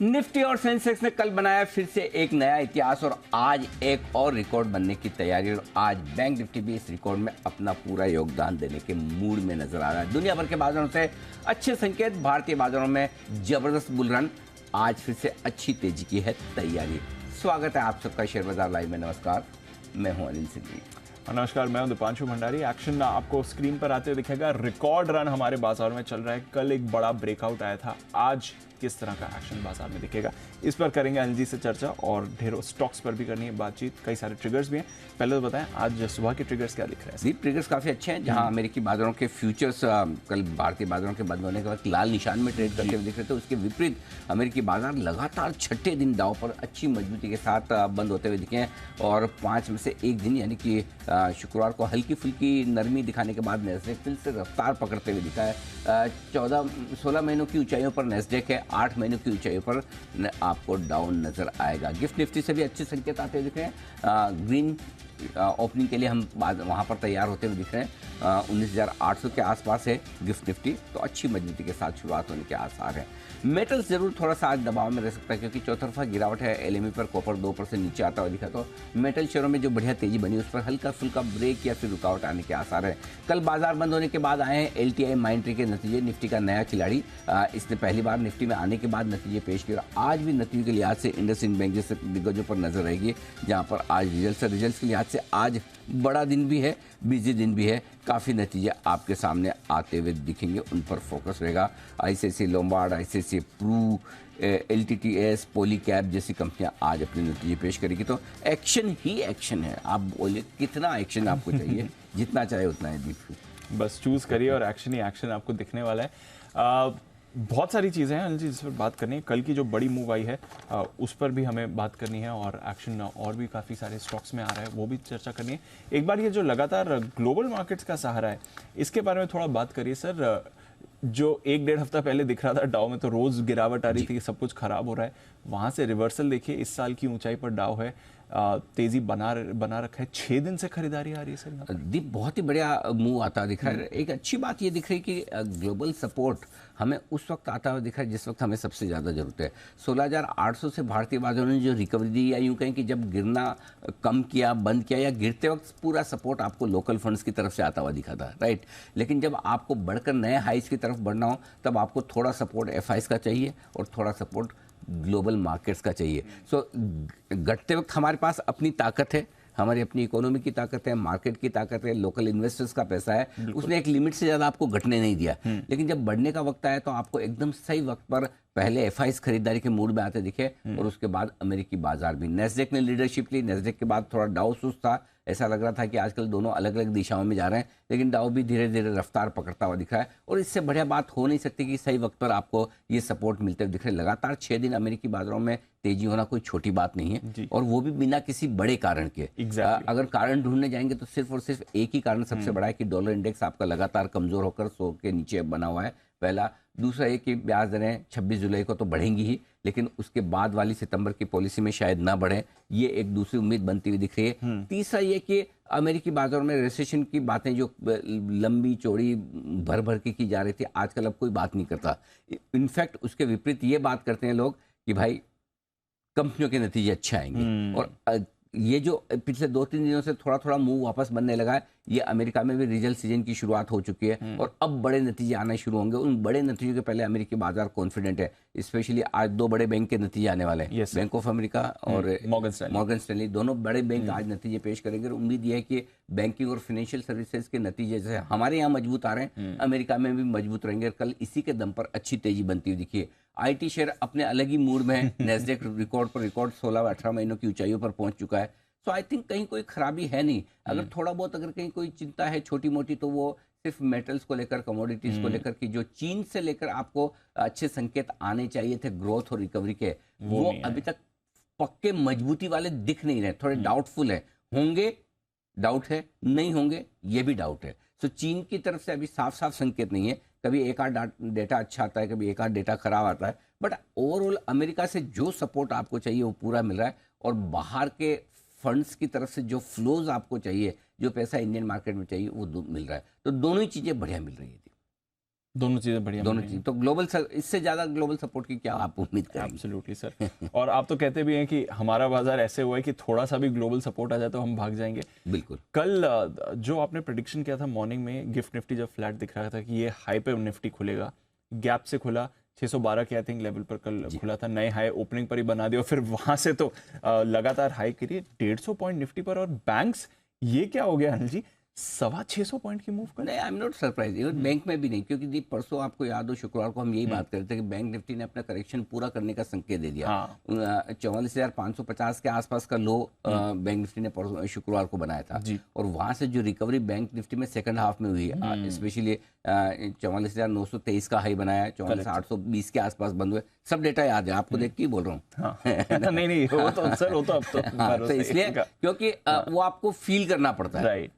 Nifty और Sensex ने कल बनाया फिर से एक नया इतिहास और आज एक और रिकॉर्ड बनने की तैयारी। और आज बैंक निफ्टी भी इस रिकॉर्ड में अपना पूरा योगदान देने के मूड में नजर आ रहा है। दुनिया भर के बाजारों से अच्छे संकेत, भारतीय बाजारों में जबरदस्त बुल रन, आज फिर से अच्छी तेजी की है तैयारी। स्वागत है आप सबका शेयर बाजार लाइव में। नमस्कार, मैं हूं अनिल सिद्धि। नमस्कार, मैं हूं दीपांशु भंडारी। एक्शन आपको स्क्रीन पर आते हुए दिखेगा। रिकॉर्ड रन हमारे बाजार में चल रहा है। कल एक बड़ा ब्रेकआउट आया था, आज किस तरह का एक्शन बाजार में दिखेगा, इस पर करेंगे अनिल जी से चर्चा और ढेरों स्टॉक्स पर भी करनी है बातचीत। कई सारे ट्रिगर्स भी हैं। पहले तो बताएं आज सुबह के ट्रिगर्स क्या दिख रहे हैं? जी, ट्रिगर्स काफ़ी अच्छे हैं। जहां अमेरिकी बाजारों के फ्यूचर्स कल भारतीय बाजारों के बंद होने के बाद लाल निशान में ट्रेड करते हुए दिख रहे थे, उसके विपरीत अमेरिकी बाजार लगातार छठे दिन दांव पर अच्छी मजबूती के साथ बंद होते हुए दिखे हैं। और 5 में से एक दिन यानी कि शुक्रवार को हल्की फुल्की नरमी दिखाने के बाद नेस्डेक फिर से रफ्तार पकड़ते हुए दिखा है। 16 महीनों की ऊंचाइयों पर नेस्डेक है, 8 महीनों की ऊंचाइयों पर आपको डाउन नजर आएगा। गिफ्ट निफ्टी से भी अच्छे संकेत आते हुए दिख रहे हैं। ग्रीन ओपनिंग के लिए हम वहाँ पर तैयार होते हुए दिख रहे हैं। 19,800 के आसपास है गिफ्ट निफ्टी, तो अच्छी मजबूती के साथ शुरुआत होने के आसार हैं। मेटल्स जरूर थोड़ा सा आज दबाव में रह सकता है क्योंकि चौतरफा गिरावट है। एलएमई पर कॉपर 2% नीचे आता हुआ दिखा, तो मेटल शेयरों में जो बढ़िया तेजी बनी उस पर हल्का फुल्का ब्रेक या फिर रुकावट आने के आसार है। कल बाजार बंद होने के बाद आए हैं एलटीआई माइंट्री के नतीजे। निफ्टी का नया खिलाड़ी, इसने पहली बार निफ्टी में आने के बाद नतीजे पेश किए। आज भी नतीजे के लिहाज से इंडसइंड बैंक जैसे दिग्गजों पर नजर रहेगी, जहाँ पर आज रिजल्ट के लिहाज से आज बड़ा दिन भी है, बिजी दिन भी है। काफ़ी नतीजे आपके सामने आते हुए दिखेंगे, उन पर फोकस रहेगा। आईसीआईसीआई लोम्बार्ड, आईसीआईसीआई प्रू, एलटीटीएस, पॉलीकैब जैसी कंपनियां आज अपने नतीजे पेश करेगी। तो एक्शन ही एक्शन है। आप बोलिए कितना एक्शन आपको चाहिए, जितना चाहे उतना है दीप। बस चूज करिए और एक्शन ही एक्शन आपको दिखने वाला है। बहुत सारी चीज़ें हैं अनिल जी जिस पर बात करनी है। कल की जो बड़ी मूव आई है उस पर भी हमें बात करनी है और एक्शन और भी काफ़ी सारे स्टॉक्स में आ रहा है, वो भी चर्चा करनी है। एक बार ये जो लगातार ग्लोबल मार्केट्स का सहारा है, इसके बारे में थोड़ा बात करिए सर। जो 1-1.5 हफ्ता पहले दिख रहा था डाउ में, तो रोज गिरावट आ रही थी कि सब कुछ खराब हो रहा है, वहां से रिवर्सल देखिए। इस साल की ऊंचाई पर डाउ है, तेजी बना रखा है। 6 दिन से खरीदारी आ रही है सर। दीप, बहुत ही बढ़िया मूव आता दिख रहा है। एक अच्छी बात ये दिख रही है कि ग्लोबल सपोर्ट हमें उस वक्त आता हुआ दिख रहा है जिस वक्त हमें सबसे ज़्यादा ज़रूरत है। 16,800 से भारतीय बाजारों ने जो रिकवरी दी, या यूँ कहें कि जब गिरना कम किया, बंद किया, या गिरते वक्त पूरा सपोर्ट आपको लोकल फंड्स की तरफ से आता हुआ दिखा था, राइट। लेकिन जब आपको बढ़कर नए हाइस की तरफ बढ़ना हो, तब आपको थोड़ा सपोर्ट एफआईस का चाहिए और थोड़ा सपोर्ट ग्लोबल मार्केट्स का चाहिए। सो घटते वक्त हमारे पास अपनी ताकत है, हमारी अपनी इकोनॉमी की ताकत है, मार्केट की ताकत है, लोकल इन्वेस्टर्स का पैसा है, उसने एक लिमिट से ज़्यादा आपको घटने नहीं दिया। लेकिन जब बढ़ने का वक्त आया तो आपको एकदम सही वक्त पर पहले एफआईस खरीदारी के मूड में आते दिखे और उसके बाद अमेरिकी बाजार भी। नेस्डेक ने लीडरशिप ली। नेस्डेक के बाद थोड़ा डाउ सुस्त था, ऐसा लग रहा था कि आजकल दोनों अलग अलग दिशाओं में जा रहे हैं, लेकिन डाउ भी धीरे धीरे रफ्तार पकड़ता हुआ दिख रहा है। और इससे बढ़िया बात हो नहीं सकती कि सही वक्त पर आपको ये सपोर्ट मिलते हुए दिख रहे हैं। लगातार 6 दिन अमेरिकी बाजारों में तेजी होना कोई छोटी बात नहीं है, और वो भी बिना किसी बड़े कारण के। अगर कारण ढूंढने जाएंगे तो सिर्फ और सिर्फ एक ही कारण सबसे बड़ा है कि डॉलर इंडेक्स आपका लगातार कमजोर होकर 100 के नीचे बना हुआ है, पहला। दूसरा ये कि ब्याज दरें 26 जुलाई को तो बढ़ेंगी ही, लेकिन उसके बाद वाली सितंबर की पॉलिसी में शायद ना बढ़े, ये एक दूसरी उम्मीद बनती हुई दिख रही है। तीसरा ये कि अमेरिकी बाजारों में रिसेशन की बातें जो लंबी चौड़ी भर भर के की जा रही थी, आजकल अब कोई बात नहीं करता। इनफैक्ट उसके विपरीत ये बात करते हैं लोग कि भाई कंपनियों के नतीजे अच्छे आएंगे। और ये जो पिछले 2-3 दिनों से थोड़ा थोड़ा मूव वापस बनने लगा है, ये अमेरिका में भी रिजल्ट सीजन की शुरुआत हो चुकी है और अब बड़े नतीजे आने शुरू होंगे। उन बड़े नतीजों के पहले अमेरिकी बाजार कॉन्फिडेंट है। स्पेशली आज 2 बड़े बैंक के नतीजे आने वाले हैं, बैंक ऑफ अमेरिका और मॉर्गन स्टैनली। दोनों बड़े बैंक आज नतीजे पेश करेंगे और उम्मीद यह है कि बैंकिंग और फाइनेंशियल सर्विसेज के नतीजे जैसे हमारे यहाँ मजबूत आ रहे हैं, अमेरिका में भी मजबूत रहेंगे। कल इसी के दम पर अच्छी तेजी बनती हुई दिखी है। आईटी शेयर अपने अलग ही मूड में है। नेस्डेक रिकॉर्ड पर रिकॉर्ड 16-18 महीनों की ऊंचाइयों पर पहुंच चुका है। सो आई थिंक कहीं कोई खराबी है नहीं। अगर थोड़ा बहुत अगर कहीं कोई चिंता है छोटी मोटी, तो वो सिर्फ मेटल्स को लेकर, कमोडिटीज को लेकर की जो चीन से लेकर आपको अच्छे संकेत आने चाहिए थे ग्रोथ और रिकवरी के, वो अभी तक पक्के मजबूती वाले दिख नहीं रहे, थोड़े डाउटफुल है। होंगे, डाउट है, नहीं होंगे, ये भी डाउट है। सो चीन की तरफ से अभी साफ साफ संकेत नहीं है। कभी एक आध डेटा अच्छा आता है, कभी एक आध डेटा खराब आता है, बट ओवरऑल अमेरिका से जो सपोर्ट आपको चाहिए वो पूरा मिल रहा है। और बाहर के फंड्स की तरफ से जो फ्लोज आपको चाहिए, जो पैसा इंडियन मार्केट में चाहिए, वो मिल रहा है। तो दोनों ही चीज़ें बढ़िया मिल रही है। दोनों चीजें बढ़िया दोनों मिल रही चीज तो ग्लोबल, इससे ज्यादा ग्लोबल सपोर्ट की क्या आप उम्मीद हैं। करेंगे? Absolutely sir. और आप तो कहते भी हैं कि हमारा बाजार ऐसे हुआ है कि थोड़ा सा भी ग्लोबल सपोर्ट आ जाए तो हम भाग जाएंगे। बिल्कुल। कल जो आपने प्रेडिक्शन किया था मॉर्निंग में, गिफ्ट निफ्टी जब फ्लैट दिख रहा था कि ये हाई पे निफ्टी खुलेगा, गैप से खुला 612 के आई थिंक लेवल पर कल खुला था, नए हाई ओपनिंग पर ही बना दिया, और फिर वहां से तो लगातार हाई करिए 150 पॉइंट निफ्टी पर। और बैंक्स, ये क्या हो गया अनिल जी, 625 पॉइंट की मूव कर? नहीं, I am not surprise, even bank में भी नहीं, क्योंकि दी परसों आपको याद हो शुक्रवार को हम यही बात कर रहे थे कि बैंक निफ्टी ने अपना करेक्शन पूरा करने का संकेत दे दिया। हाँ। 44,550 के आसपास का लो बैंक निफ्टी ने शुक्रवार को बनाया था, जी। और वहां से जो रिकवरी बैंक निफ्टी में सेकंड हाफ में हुई, स्पेशली 44,923 का हाई बनाया, 44,820 के आसपास बंद हुए, सब डेटा याद है आपको, देख के ही बोल रहा हूँ। हाँ। नहीं नहीं, वो तो सर, वो तो अब तो हाँ, तो भरोसा ही इसलिए का। क्योंकि वो आपको फील करना पड़ता है, राइट।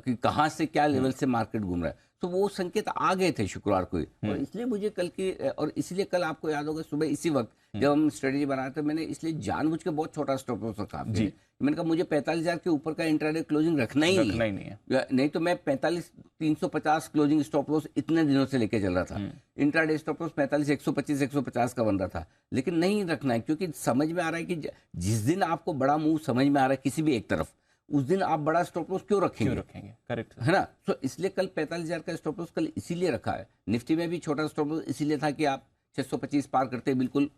कि कहाँ से क्या लेवल से मार्केट घूम रहा है, तो वो संकेत आ गए थे शुक्रवार को ही, और इसलिए मुझे कल की, और इसलिए कल आपको याद होगा सुबह इसी वक्त जब हम स्ट्रेटेजी बनाए थे, मैंने इसलिए जानबूझ के बहुत छोटा स्टॉप लॉस रखा आपके लिए। मैंने कहा मुझे 45,000 के ऊपर का इंट्राडे क्लोजिंग रखना ही नहीं है, नहीं तो मैं 45,350 क्लोजिंग स्टॉप लॉस इतने दिनों से लेके चल रहा था। इंट्राडे स्टॉप लॉस 45,125 150 का बन रहा था, लेकिन नहीं रखना है, क्योंकि समझ में आ रहा है कि जिस दिन आपको बड़ा मूव समझ में आ रहा है किसी भी एक तरफ, उस दिन आप बड़ा स्टॉप लॉस क्यों रखेंगे? करेक्ट है ना। तो इसलिए कल 45,000 का स्टॉप लॉस कल इसीलिए रखा है। निफ्टी में भी छोटा स्टॉप लॉस इसीलिए था कि आप 625 पार करते बिल्कुल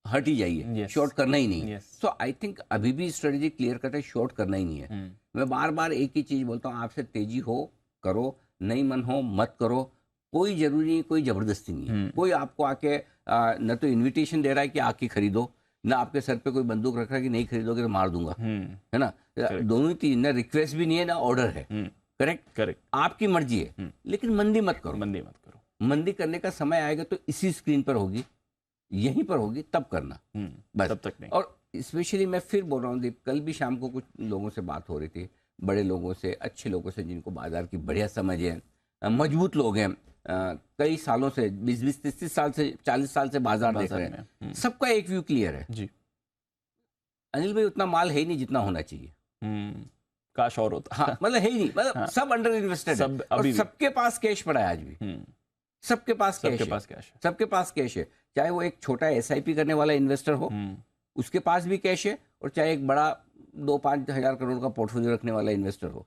हट ही जाइए, शॉर्ट करना ही नहीं। सो आई थिंक अभी भी स्ट्रेटेजी क्लियर कट है, शॉर्ट करना ही नहीं है। मैं बार बार एक ही चीज बोलता हूँ आपसे, तेजी हो करो, नहीं मन हो मत करो, कोई जरूरी नहीं, कोई जबरदस्ती नहीं है। कोई आपको आके न तो इन्विटेशन दे रहा है कि आके खरीदो, ना आपके सर पे कोई बंदूक रख रहा है कि नहीं खरीदोगे तो मार दूंगा, है ना। दोनों ही चीज, ना रिक्वेस्ट भी नहीं है ना ऑर्डर है। करेक्ट, आपकी मर्जी है, लेकिन मंदी मत करो। मंदी करने का समय आएगा तो इसी स्क्रीन पर होगी, यहीं पर होगी, तब करना, बस, तब तक नहीं। और स्पेशली मैं फिर बोल रहा हूँ दीप, कल भी शाम को कुछ लोगों से बात हो रही थी, बड़े लोगों से, अच्छे लोगों से, जिनको बाजार की बढ़िया समझ है, मजबूत लोग हैं, कई सालों से 20-20 30 साल से 40 साल से बाजार देख रहे हैं, सबका एक व्यू क्लियर है जी, अनिल भाई उतना माल है ही नहीं जितना होना चाहिए, काश और होता। हाँ, मतलब है ही नहीं, मतलब सब अंडर इन्वेस्टेड है, और सबके पास कैश पड़ा है आज भी, सबके पास कैश है, चाहे वो एक छोटा SIP करने वाला इन्वेस्टर हो, उसके पास भी कैश है, और चाहे एक बड़ा 2-5 हजार करोड़ का पोर्टफोलियो रखने वाला इन्वेस्टर हो,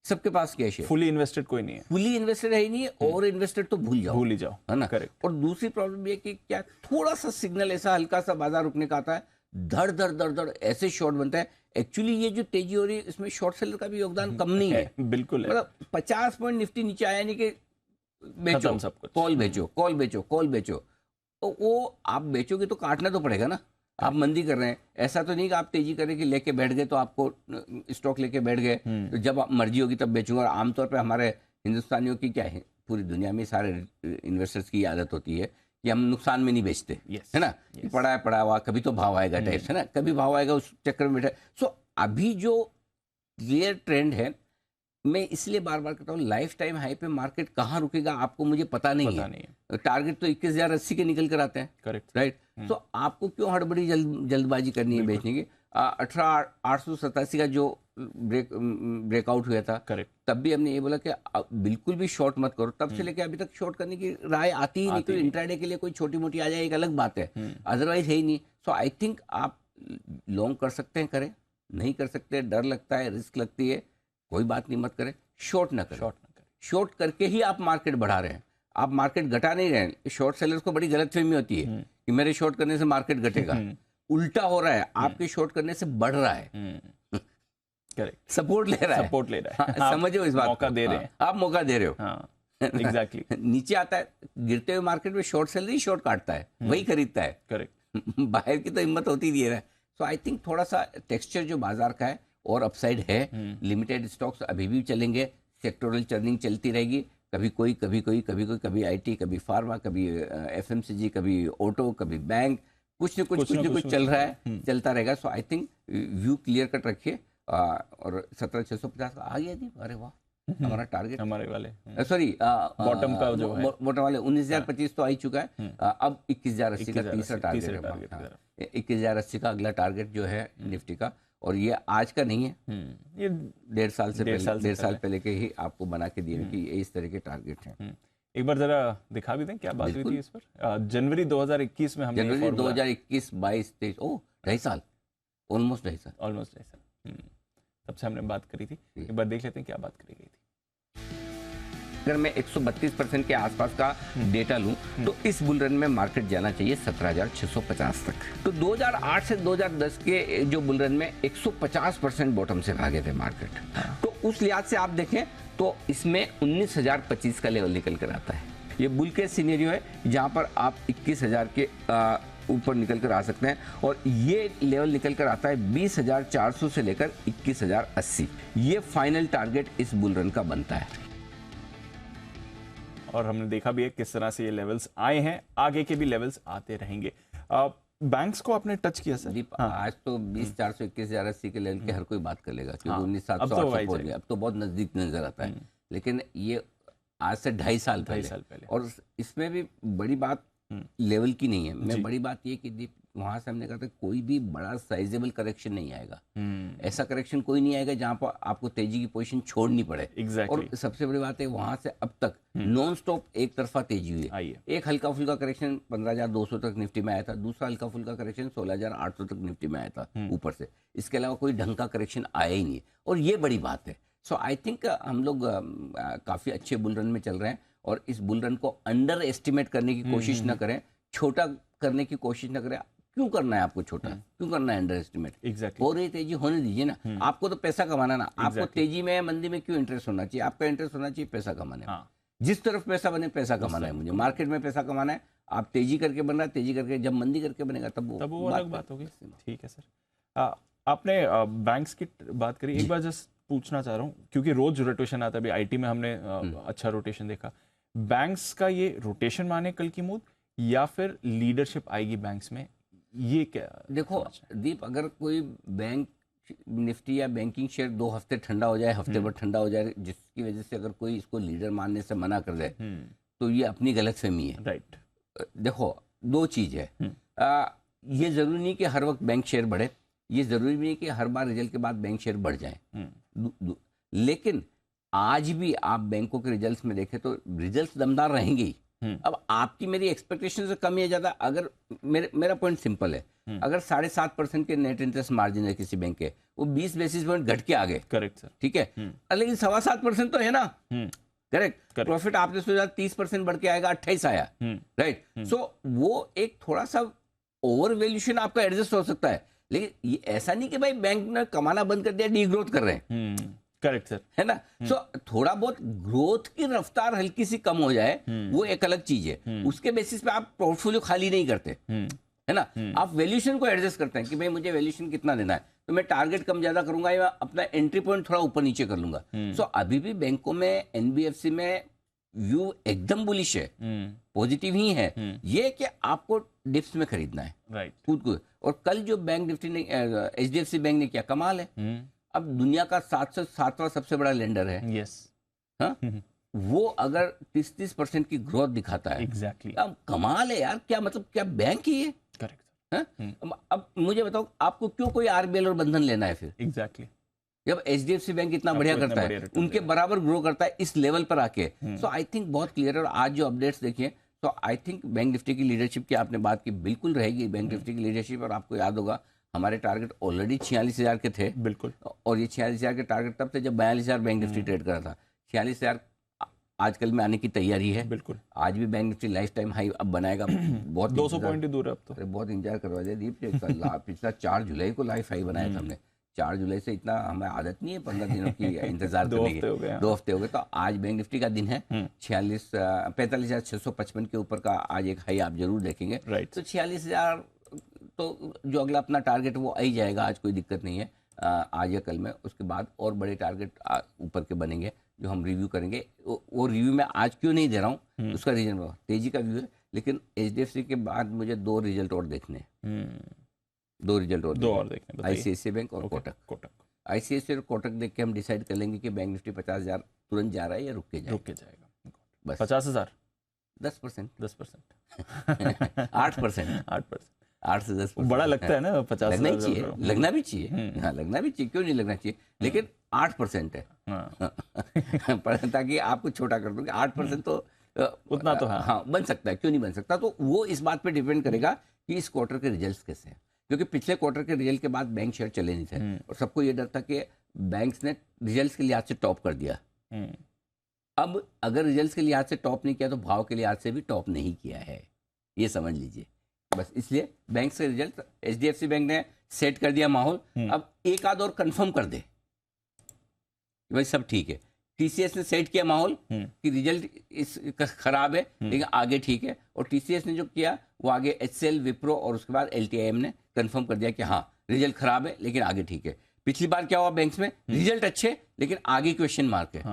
सबके पास कैश है। फुली इन्वेस्टेड कोई नहीं है, फुली इन्वेस्टेड है ही नहीं है, और इन्वेस्टेड तो भूल ही जाओ, है ना। करेक्ट। और दूसरी प्रॉब्लम ये कि क्या थोड़ा सा सिग्नल ऐसा हल्का सा बाजार रुकने का आता है, धड़ ऐसे शॉर्ट बनता है। एक्चुअली ये जो तेजी हो रही है इसमें शॉर्ट सेलर का भी योगदान कम नहीं है, बिल्कुल। मतलब 50 पॉइंट निफ्टी नीचे आया नहीं कि बेचो, कॉल बेचो, तो वो आप बेचोगे तो काटना तो पड़ेगा ना। आप मंदी कर रहे हैं, ऐसा तो नहीं कि आप तेजी करने की लेके बैठ गए तो आपको स्टॉक लेके बैठ गए तो जब आप मर्जी होगी तब बेचूंगा। और आमतौर पे हमारे हिंदुस्तानियों की क्या है, पूरी दुनिया में सारे इन्वेस्टर्स की आदत होती है कि हम नुकसान में नहीं बेचते, है ना। पड़ा हुआ कभी तो भाव आएगा टाइप, है ना, कभी भाव आएगा उस चक्कर में बैठे। सो अभी जो क्लियर ट्रेंड है, मैं इसलिए बार बार कहता हूँ, लाइफ टाइम हाई पे मार्केट कहाँ रुकेगा आपको मुझे पता नहीं है। टारगेट तो 21,080 के निकल कर आते हैं, करेक्ट, राइट। तो आपको क्यों हड़बड़ी जल्दबाजी करनी है बेचने की। 18,887 का जो ब्रेकआउट हुआ था, करेक्ट, तब भी हमने ये बोला कि बिल्कुल भी शॉर्ट मत करो। तब से लेके अभी तक शॉर्ट करने की राय आती ही नहीं। तो इंट्राडे के लिए कोई छोटी मोटी आ जाए एक अलग बात है, अदरवाइज है ही नहीं। सो आई थिंक आप लॉन्ग कर सकते हैं, करें, नहीं कर सकते, डर लगता है, रिस्क लगती है, कोई बात नहीं, मत करें। शॉर्ट ना करें, शॉर्ट करके ही आप मार्केट बढ़ा रहे हैं, आप मार्केट घटा नहीं रहे हैं। शॉर्ट सेलर्स को बड़ी गलतफहमी होती है कि मेरे शॉर्ट करने से मार्केट घटेगा, उल्टा हो रहा है, आपके शॉर्ट करने से बढ़ रहा है, करेक्ट, सपोर्ट ले रहा है। समझो इस बात, मौका दे रहे हैं, आप मौका दे रहे हो, एग्जैक्टली। नीचे आता है, गिरते हुए मार्केट में शॉर्ट सेलर ही शॉर्ट काटता है, वही खरीदता है, करेक्ट। बाहर की तो हिम्मत होती नहीं है। सो आई थिंक थोड़ा सा टेक्सचर जो बाजार का है और अपसाइड है। लिमिटेड स्टॉक्स अभी भी चलेंगे, सेक्टोरल चर्निंग चलती रहेगी, कभी कोई कभी IT, कभी फार्मा, कभी FMCG, कभी ऑटो, कभी बैंक, कुछ न कुछ चल रहा है, चलता रहेगा। So I think view clear cut रखिए। और 17,650 का आ गया जी, अरे वाह, हमारा टारगेट, हमारे वाले सॉरी बॉटम का जो है, बॉटम वाले 19,025 तो आ ही चुका है। अब 21,080 का तीसरा टारगेट है, 21,080 का अगला टारगेट जो है निफ्टी का। और ये आज का नहीं है, ये 1.5 साल से पहले के ही आपको बना के दिए कि इस तरह के टारगेट हैं। एक बार जरा दिखा भी दें क्या बात हुई थी इस पर। जनवरी 2021 में हमने जनवरी 2021, 22, 23, ओ 2.5 साल, ऑलमोस्ट 2.5 साल। ऑलमोस्ट ऐसा तब से हमने बात करी थी। एक बार देख लेते हैं क्या बात करी गई थी। अगर मैं 132% के आसपास का डेटा लूं तो इस बुल रन में मार्केट जाना चाहिए 17,650 तक। तो 2008 से 2010 के जो बुल रन में 150% बॉटम से भागे थे मार्केट। तो उस लिहाज से आप देखें तो इसमें 19,025 का लेवल निकल कर आता है। ये बुल के सिनेरियो है जहां पर आप 21,000 के ऊपर निकल कर आ सकते हैं, और ये लेवल निकल कर आता है 20,400 से लेकर 21,080। ये फाइनल टारगेट इस बुल रन का बनता है। और हमने देखा भी है किस तरह से ये लेवल्स आए हैं, आगे के भी लेवल्स आते रहेंगे। बैंक्स को आपने टच किया सर? दीप, आज तो 20,400, 21,080 के लेवल के हर कोई बात कर लेगा, क्योंकि 19,700 पहुंच गया। अब तो बहुत नजदीक नजर आता है, लेकिन ये आज से 2.5 साल पहले। और इसमें भी बड़ी बात लेवल की नहीं है, मैं बड़ी बात ये कि दीप, वहां से हमने कहा था कोई भी बड़ा साइजेबल करेक्शन नहीं आएगा। ऐसा करेक्शन कोई नहीं आएगा जहां पर आपको तेजी की पोजीशन छोड़नी पड़े। Exactly. और सबसे बड़ी बात है वहां से अब तक नॉन स्टॉप एक तरफा तेजी हुई है। एक हल्का फुल्का करेक्शन 15,200 तक निफ्टी में आया था, दूसरा हल्का फुल्का करेक्शन 16,800 तक निफ्टी में आया था ऊपर से। इसके अलावा कोई ढंग का करेक्शन आया ही नहीं, और ये बड़ी बात है। सो आई थिंक हम लोग काफी अच्छे बुल रन में चल रहे हैं, और इस बुल रन को अंडर एस्टिमेट करने की कोशिश न करें, छोटा करने की कोशिश न करें। क्यों करना है आपको छोटा, क्यों करना है अंडर एस्टिमेट? हो रही तेजी होने दीजिए ना। आपको तो पैसा कमाना ना, आपको तेजी में मंदी में क्यों इंटरेस्ट होना चाहिए? आपका इंटरेस्ट होना चाहिए पैसा कमाने में। जिस तरफ पैसा बने पैसा कमाना है, मुझे मार्केट में पैसा कमाना है। आप तेजी करके बन रहा है, तेजी करके, जब मंदी करके बनेगा तब वो अलग बात होगी। ठीक है सर, आपने बैंक्स की बात करी, एक बार जस्ट पूछना चाह रहा हूँ, क्योंकि रोज रोटेशन आता है। अभी आईटी में हमने अच्छा रोटेशन देखा। बैंक्स का ये रोटेशन माने कल की मूड, या फिर लीडरशिप आएगी बैंक्स में, ये क्या? देखो दीप, अगर कोई बैंक निफ्टी या बैंकिंग शेयर 2 हफ्ते ठंडा हो जाए, हफ्ते भर ठंडा हो जाए, जिसकी वजह से अगर कोई इसको लीडर मानने से मना कर दे, तो ये अपनी गलतफहमी है। राइट। देखो, दो चीज है। ये जरूरी नहीं कि हर वक्त बैंक शेयर बढ़े, ये जरूरी नहीं कि हर बार रिजल्ट के बाद बैंक शेयर बढ़ जाए। लेकिन आज भी आप बैंकों के रिजल्ट्स में देखें तो रिजल्ट्स दमदार रहेंगे ही। अब आपकी मेरी एक्सपेक्टेशन से कम या ज्यादा, अगर मेरा पॉइंट सिंपल है, अगर 7.5% के नेट इंटरेस्ट मार्जिन है किसी बैंक के, वो 20 बेसिस पॉइंट घट के आ गए, करेक्ट सर, ठीक है, लेकिन 7.25% तो है ना, करेक्ट। प्रॉफिट आपने सोचा 30% बढ़ के आएगा, 28 आया, राइट। सो वो एक थोड़ा सा ओवर वैल्यूएशन आपका एडजस्ट हो सकता है, लेकिन ये ऐसा नहीं कि भाई बैंक ने कमाना बंद कर दिया, डी ग्रोथ कर रहे हैं। करेक्ट सर, है ना। सो थोड़ा बहुत ग्रोथ की रफ्तार हल्की सी कम हो जाए, वो एक अलग चीज है। उसके बेसिस पे आप पोर्टफोलियो खाली नहीं करते, है ना। आप वैल्यूएशन को एडजस्ट करते हैं कि भाई मुझे वैल्यूएशन कितना देना है, तो मैं टारगेट कम ज्यादा करूंगा या अपना एंट्री पॉइंट थोड़ा ऊपर नीचे कर लूंगा। सो अभी भी बैंकों में, एनबीएफसी में व्यू एकदम बुलिश है, पॉजिटिव ही है। ये कि आपको डिप्स में खरीदना है, राइट, खुद को। और कल जो बैंक निफ्टी ने, एचडीएफसी बैंक ने किया, कमाल है। अब दुनिया का 707वां सबसे बड़ा लेंडर है। यस। हाँ, वो अगर 30% की ग्रोथ दिखाता है, एग्जैक्टली, अब कमाल है यार। क्या मतलब, क्या बैंक ही है? करेक्ट। अब मुझे बताओ, आपको क्यों कोई आरबीएल और बंधन लेना है फिर? एग्जैक्टली, जब एचडीएफसी बैंक इतना बढ़िया करता है, उनके बराबर ग्रो करता है इस लेवल पर आके। सो आई थिंक बहुत क्लियर है। और आज जो अपडेट्स देखिए, तो आई थिंक बैंक निफ्टी की लीडरशिप की आपने बात की, बिल्कुल रहेगी बैंक निफ्टी की लीडरशिप। और आपको याद होगा हमारे टारगेट ऑलरेडी 46,000 के थे, बिल्कुल। और ये 46,000 के टारगेट तब थे जब 42,000 बैंक निफ्टी ट्रेड कर रहा था। 46,000 आजकल में आने की तैयारी है। बिल्कुल, आज भी bank Nifty life time high अब बनाएगा। बहुत 200 पॉइंट ही दूर है अब तो। अरे बहुत इंतजार करवा दिया दीप। पिछला 4 जुलाई को लाइफ हाई बनाया था हमने। 4 जुलाई से इतना हमें आदत नहीं है 15 दिनों की इंतजार करने की। 2 हफ्ते हो गए। तो आज बैंक निफ्टी का दिन है। 45,655 के ऊपर का आज एक हाई आप जरूर देखेंगे। तो 46,000 तो जो अगला अपना टारगेट वो आ ही जाएगा, आज कोई दिक्कत नहीं है आज या कल में। उसके बाद और बड़े टारगेट ऊपर के बनेंगे जो हम रिव्यू करेंगे। वो रिव्यू में आज क्यों नहीं दे रहा हूँ, उसका रीजन तेजी का व्यू है। लेकिन एचडीएफसी के बाद मुझे 2 रिजल्ट और देखने हैं। 2 रिजल्ट और देखने, आईसीआईसीआई बैंक और कोटक। आईसीआईसीआई और कोटक देख के हम डिसाइड कर लेंगे कि बैंक निफ्टी 50,000 तुरंत जा रहा है या रुक के जाएगा। बस 50,000, 10%, 8%, 8 से 10%। बड़ा लगता है ना 50,000। लगना ही चाहिए, लगना भी चाहिए। हाँ, लगना भी चाहिए, क्यों नहीं लगना चाहिए। लेकिन 8% है, ताकि आपको छोटा कर दूंगा। 8% तो उतना तो हाँ। हाँ बन सकता है, क्यों नहीं बन सकता। तो वो इस बात पे डिपेंड करेगा कि इस क्वार्टर के रिजल्ट्स कैसे हैं, क्योंकि पिछले क्वार्टर के रिजल्ट के बाद बैंक शेयर चले नहीं थे और सबको ये डर था कि बैंक्स ने रिजल्ट्स के लिहाज से टॉप कर दिया। अब अगर रिजल्ट्स के लिहाज से टॉप नहीं किया तो भाव के लिहाज से भी टॉप नहीं किया है, ये समझ लीजिए। बस इसलिए बैंक से रिजल्ट, एचडीएफसी बैंक ने सेट कर दिया माहौल, अब एक आध और कंफर्म कर दे भाई सब ठीक है। टीसीएस ने सेट किया माहौल कि रिजल्ट इस खराब है लेकिन आगे ठीक है, और टीसीएस ने जो किया वो आगे एचसीएल, विप्रो और उसके बाद एलटीआईएम ने कंफर्म कर दिया कि हाँ रिजल्ट खराब है लेकिन आगे ठीक है। पिछली बार क्या हुआ बैंक्स में, रिजल्ट अच्छे लेकिन आगे क्वेश्चन मार्क है।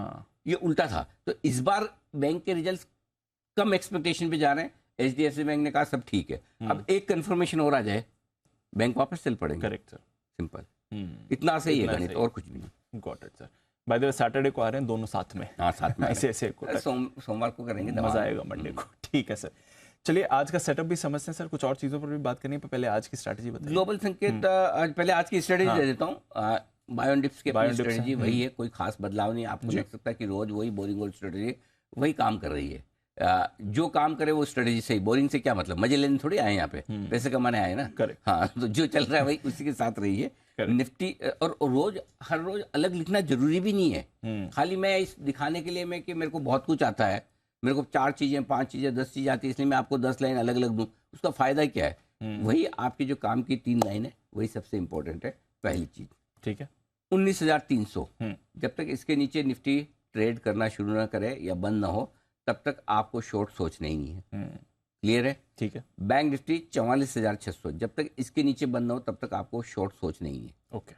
ये उल्टा था। तो इस बार बैंक के रिजल्ट कम एक्सपेक्टेशन पे जा रहे हैं। एचडीएफसी बैंक ने कहा सब ठीक है, अब एक कंफर्मेशन और आ जाए बैंक वापस चल पड़ेंगे। करेक्ट सर, सिंपल, इतना सही है गणित, और कुछ भी नहीं। Got it sir. By the way Saturday को आ रहे हैं दोनों साथ में। हाँ साथ में ऐसे ऐसे सोमवार को करेंगे, मजा आएगा मंडे को। ठीक है सर, चलिए आज का सेटअप भी समझते हैं सर, कुछ और चीजों पर भी बात करनी है, पहले आज की स्ट्रैटेजी बताइए। ग्लोबल संकेत, पहले आज की स्ट्रेटेजी दे देता हूँ। बायोन डिप्स की स्ट्रेटेजी वही है, कोई खास बदलाव नहीं। आपको लग सकता है कि रोज वही बोरिंग ओल्ड स्ट्रेटेजी वही काम कर रही है। जो काम करे वो स्ट्रेटेजी सही। बोरिंग से क्या मतलब, मजे लेने थोड़ी आए यहाँ पे, पैसे कमाने आए ना। करेक्ट। हाँ, तो जो चल रहा है वही उसी के साथ रही है। निफ्टी और रोज हर रोज अलग लिखना जरूरी भी नहीं है। खाली मैं इस दिखाने के लिए मैं कि मेरे को बहुत कुछ आता है, मेरे को 4 चीजें 5 चीजें 10 चीजें आती है, इसलिए मैं आपको 10 लाइन अलग अलग दूं, उसका फायदा क्या है। वही आपकी जो काम की 3 लाइन है वही सबसे इंपॉर्टेंट है। पहली चीज, ठीक है, 19,300 जब तक इसके नीचे निफ्टी ट्रेड करना शुरू ना करे या बंद ना हो तब तक आपको शॉर्ट सोचना ही नहीं है। क्लियर है, ठीक है। बैंक निफ्टी 44,600 जब तक इसके नीचे बंद ना हो तब तक आपको शॉर्ट सोचना ही है। ओके,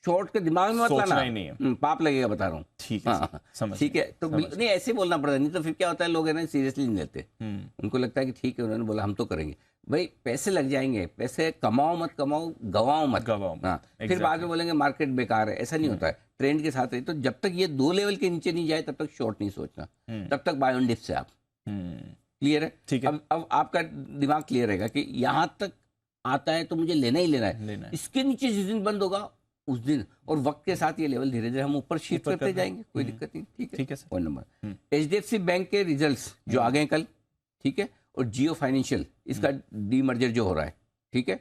शॉर्ट के दिमाग में मत लाना, ही नहीं है। पाप लगेगा बता रहा हूँ। ठीक है, समझ ठीक है। तो नहीं ऐसे बोलना पड़ता, नहीं तो फिर क्या होता है, लोग है ना सीरियसली नहीं लेते। उनको लगता है कि ठीक है उन्होंने बोला हम तो करेंगे। भाई पैसे लग जाएंगे, पैसे कमाओ मत कमाओ, गवाओ मत। हाँ, फिर बाद में बोलेंगे मार्केट बेकार है, ऐसा नहीं होता है। ट्रेंड के साथ रही तो जब तक ये 2 लेवल के नीचे नहीं जाए तब तक शॉर्ट नहीं सोचना, तब तक बाय ऑन डिप से आप। क्लियर है, ठीक है। अब आपका दिमाग क्लियर रहेगा कि यहां तक आता है तो मुझे लेना ही लेना है। इसके नीचे जिस दिन बंद होगा उस दिन, और वक्त के साथ ये लेवल धीरे धीरे हम ऊपर शिफ्ट करते जाएंगे, कोई दिक्कत नहीं। ठीक है, ठीक है। पॉइंट नंबर, एचडीएफसी बैंक के रिजल्ट्स जो आ गए कल, ठीक है, और जियो फाइनेंशियल इसका डीमर्जर जो हो रहा है, ठीक है,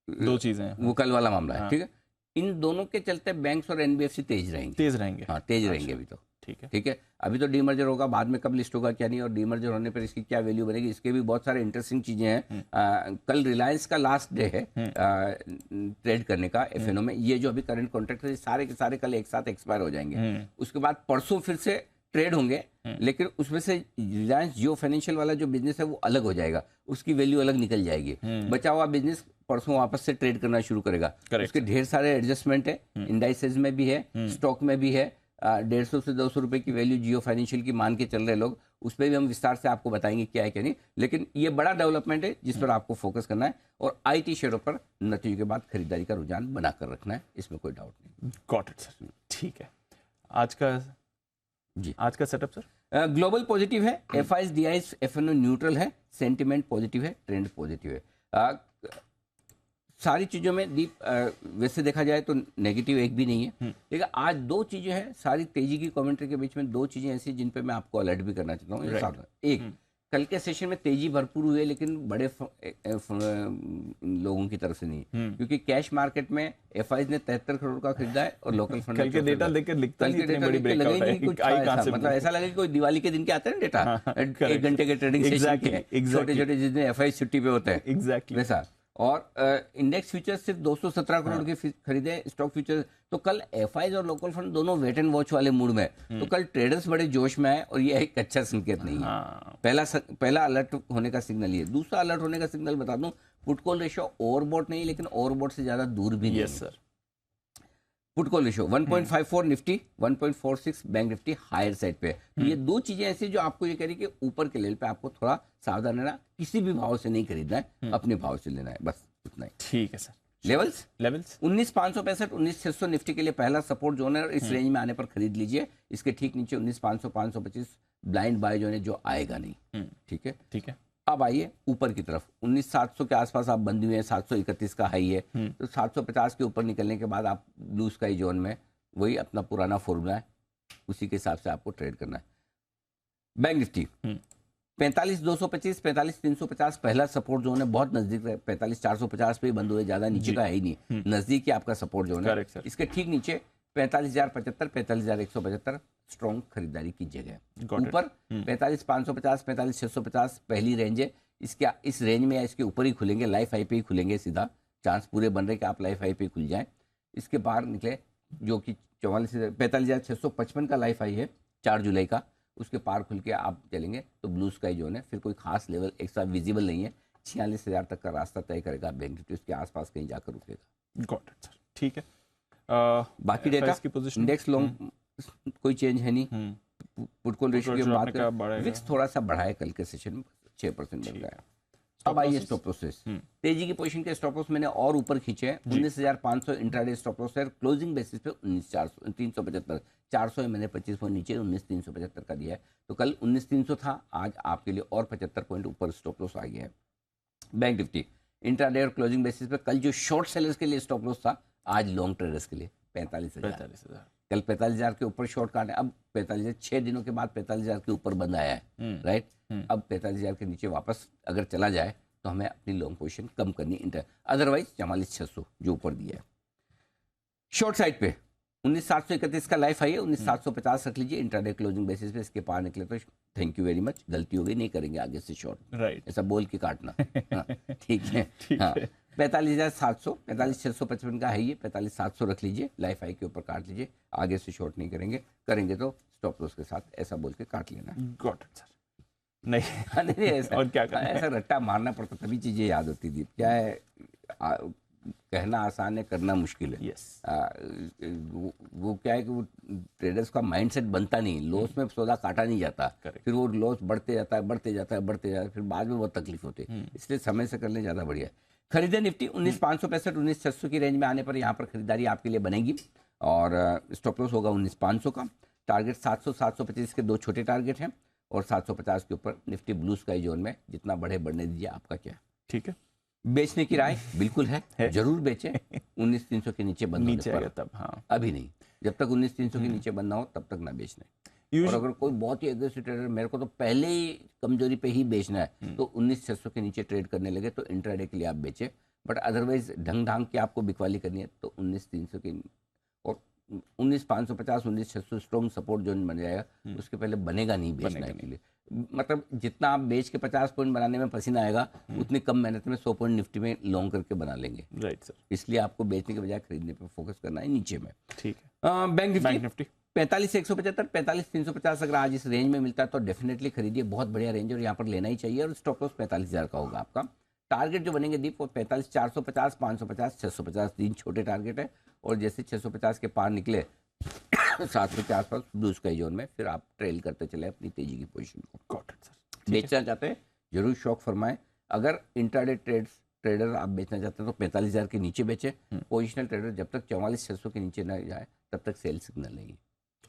2 चीजें वो कल वाला मामला है। ठीक है, इन दोनों के चलते बैंक्स और एनबीएफसी तेज रहेंगे। हाँ तेज रहेंगे अभी तो। ठीक है, ठीक है। अभी तो डीमर्जर होगा, बाद में कब लिस्ट होगा क्या नहीं, और डीमर्जर होने पर इसकी क्या वैल्यू बनेगी, इसके भी बहुत सारे इंटरेस्टिंग चीजें हैं। कल रिलायंस का लास्ट डे है ट्रेड करने का एफएनओ में। ये जो अभी करंट कॉन्ट्रैक्ट है सारे के सारे कल एक साथ एक्सपायर हो जाएंगे। उसके बाद परसों फिर से ट्रेड होंगे, लेकिन उसमें से रिलायंस जियो फाइनेंशियल वाला जो बिजनेस है वो अलग हो जाएगा, उसकी वैल्यू अलग निकल जाएगी। बचा हुआ बिजनेस परसों वापस से ट्रेड करना शुरू करेगा। उसके ढेर सारे एडजस्टमेंट है, इंडाइसेस में भी है, स्टॉक में भी है। 150 से 200 रुपए की वैल्यू जियो फाइनेंशियल की मान के चल रहे लोग, उस पर भी हम विस्तार से आपको बताएंगे क्या है क्या नहीं। लेकिन ये बड़ा डेवलपमेंट है जिस पर आपको फोकस करना है, और आईटी शेयरों पर नतीजों के बाद खरीदारी का रुझान बनाकर रखना है, इसमें कोई डाउट नहीं। गॉट इट सर, ठीक है। आज का सेटअप सर, ग्लोबल पॉजिटिव है, एफआईएस डीआईएस एफएनओ न्यूट्रल है, सेंटिमेंट पॉजिटिव है, ट्रेंड पॉजिटिव है। सारी चीजों में दीप वैसे देखा जाए तो नेगेटिव एक भी नहीं है, लेकिन आज 2 चीजें हैं सारी तेजी की कमेंट्री के बीच में, 2 चीजें ऐसी जिन पे मैं आपको अलर्ट भी करना चाहता हूँ। एक, कल के सेशन में तेजी भरपूर हुई है लेकिन बड़े लोगों की तरफ से नहीं, क्योंकि कैश मार्केट में एफआईएस ने 73 करोड़ का खरीदा है और लोकल फंड कल के डेटा देखकर लिखता नहीं, इतनी बड़ी ब्रेकआउट है, कुछ मतलब ऐसा लगे कोई दिवाली के दिन के आते हैं डेटा, 1 घंटे के ट्रेडिंग सेशन के छोटे छोटे जिस दिन एफआईएस छुट्टी पे होते हैं, एग्जैक्टली वैसा। और इंडेक्स फ्यूचर्स सिर्फ 217 करोड़ के खरीदे स्टॉक फ्यूचर्स। तो कल एफआईज और लोकल फंड दोनों वेट एंड वॉच वाले मूड में, तो कल ट्रेडर्स बड़े जोश में आए, और ये एक अच्छा संकेत नहीं है। पहला अलर्ट होने का सिग्नल ये। दूसरा अलर्ट होने का सिग्नल बता दूं, पुट कॉल रेशियो ओवरबॉट नहीं लेकिन ओवरबॉट से ज्यादा दूर भी नहीं है। Sir, put call ratio 1.54 Nifty, 1.46 bank Nifty higher side पे। तो ये 2 चीजें ऐसी जो आपको ये कह रही कि ऊपर के लेवल पे आपको थोड़ा सावधान रहना, किसी भी भाव से नहीं खरीदना है, अपने भाव से लेना है, बस उतना ही। ठीक है सर। लेवल्स 19,565 19,600 निफ्टी के लिए पहला सपोर्ट जोन है, और इस रेंज में आने पर खरीद लीजिए। इसके ठीक नीचे 19,500 525 ब्लाइंड बाय जोन है जो आएगा नहीं। ठीक है, ठीक है। अब आइए ऊपर की तरफ, 19,700 के आसपास आप बंदी हुए हैं, 731 का हाई है, तो 750 के ऊपर निकलने के बाद आप ब्लू स्काई जोन में, वही अपना पुराना फॉर्मूला है, उसी के हिसाब से आपको ट्रेड करना है। बैंक निफ्टी 45,225, 45,350 पहला सपोर्ट जोन है, बहुत नजदीक है। 45,450 पे ही बंद हुए, ज्यादा नीचे का है ही नहीं, नजदीक ही आपका सपोर्ट जोन है। Correct, sir. इसके ठीक नीचे 45,075, 45,175 स्ट्रॉन्ग खरीदारी की जगह। Got it. ऊपर 45,550, 45,650 पहली रेंज है। इसके इस रेंज में या इसके ऊपर ही खुलेंगे, लाइफ हाई पे ही खुलेंगे सीधा, चांस पूरे बन रहे कि आप लाइफ हाई पे खुल जाएं। इसके बाहर निकले जो कि 45,655 का लाइफ हाई है 4 जुलाई का, उसके पार खुल के आप चलेंगे तो ब्लू स्काई जोन है। फिर कोई खास लेवल एक साथ विजिबल नहीं है। 46,000 तक का रास्ता तय करेगा बैंक निफ्टी, उसके आसपास कहीं जाकर रुकेगा। गॉट इट सर, ठीक है। बाकी डेटा की पोजीशन इंडेक्स लॉन्ग कोई चेंज है नहीं। पुट कॉल रेशियो की जो बात आपने कहा करें, बढ़ेगा। विक्स थोड़ा सा बढ़ा है कल के सेशन में, 6% बढ़ गया है। अब आइए स्टॉप लॉसेस। तेजी की पोजीशन के स्टॉप लॉस मैंने और ऊपर खींचे हैं। 19,500 इंट्राडे स्टॉप लॉस है, क्लोजिंग बेसिस पे 19,375, 400 है, मैंने 25 पॉइंट नीचे 19,375 का दिया है। तो कल 19,300 था, आज आपके लिए और 75 पॉइंट ऊपर स्टॉप लॉस आ गया है। बैंक निफ्टी इंट्राडे और क्लोजिंग बेसिस पे कल जो शॉर्ट सेलर्स के लिए स्टॉप लॉस था, आज लॉन्ग ट्रेडर्स के लिए 45,000। कल 45,000 के ऊपर शॉर्ट काटे, अब 45,000 6 दिनों के बाद 45,000 के ऊपर बंद आया है, राइट। अब 45,000 के नीचे वापस अगर चला जाए तो हमें अपनी लॉन्ग पोजीशन कम करनी इंटर, अदरवाइज 44,600 जो ऊपर दिया है। शॉर्ट साइड पे 19,731 का लाइफ हाई है, 19,750 रख लीजिए इंट्राडे क्लोजिंग बेसिस पे। इसके पार निकले तो थैंक यू वेरी मच, गलती हो गई, नहीं करेंगे आगे से शॉर्ट, राइट। ऐसा बोल के काटना। हाँ, ठीक है। हाँ, 45,700, 45,655 का है ये, 45,700 रख लीजिए, लाइफ हाई के ऊपर काट लीजिए, आगे से शॉर्ट नहीं करेंगे, करेंगे तो स्टॉप लॉस के साथ, ऐसा बोल के काट लेना। Got it sir. नहीं नहीं ऐसा, और क्या करना है? ऐसा रट्टा मारना पड़ता तभी चीजें याद होती थी। क्या है, कहना आसान है, करना मुश्किल है। यस, वो क्या है कि वो ट्रेडर्स का माइंडसेट बनता नहीं, लॉस में सौदा काटा नहीं जाता, फिर वो लॉस बढ़ते जाता है, बढ़ते जाता है, बढ़ते जाता है, फिर बाद में बहुत तकलीफ होती है। इसलिए समय से कर ले ज़्यादा बढ़िया है। खरीदे निफ्टी 19,565, 19,600 की रेंज में आने पर यहाँ पर खरीदारी आपके लिए बनेगी, और स्टॉप लॉस होगा 19,500 का। टारगेट 700, 725 के दो छोटे टारगेट हैं, और 750 के ऊपर निफ्टी ब्लू स्काई जोन में, जितना बढ़े बढ़ने दीजिए, आपका क्या। ठीक है। बेचने की राय बिल्कुल है, जरूर बेचें 19,300 के नीचे बंद होने नीचे पर, आएगा तब, हाँ। अभी नहीं, जब तक 19,300 के नीचे बंद ना हो तब तक ना बेचना है। और अगर कोई बहुत ही एग्रेसिव ट्रेडर, मेरे को तो पहले ही कमजोरी पे ही बेचना है, तो 19,600 के नीचे ट्रेड करने लगे तो इंट्राडे के लिए आप बेचें। बट अदरवाइज ढंग ढांग की आपको बिकवाली करनी है तो 19,300 के और 19,550, 19,600 स्ट्रॉन्ग सपोर्ट जोन बन जाएगा, उसके पहले बनेगा नहीं बेचना के लिए। मतलब जितना आप बेच के 50 पॉइंट बनाने में पसीना आएगा, उतनी कम मेहनत में 100 पॉइंट निफ्टी में लॉन्ग करके बना लेंगे। Right sir. इसलिए आपको बेचने के बजाय खरीदने पर फोकस करना है नीचे में। ठीक है। बैंक बैंक निफ्टी निफ्टी 45,175, 45,350 अगर आज इस रेंज में मिलता है तो डेफिनेटली खरीदिए, बहुत बढ़िया रेंज है और यहाँ पर लेना ही चाहिए। और स्टॉप लॉस 45,000 का होगा आपका। टारगेट जो बनेंगे दीप वो 45,450, 550, 650, 3 छोटे टारगेट है। और जैसे 650 के पार निकले 700 के आसपास ब्लू स्काई जोन में, फिर आप ट्रेल करते चले अपनी तेजी की पोजीशन को। Got it sir. बेचना चाहते हैं जरूर शौक फरमाएं। अगर इंट्राडे ट्रेडर आप बेचना चाहते हैं तो 45,000 के नीचे बेचें। पोजिशनल ट्रेडर जब तक 44,600 के नीचे न जाए तब तक सेल सिग्नल नहीं।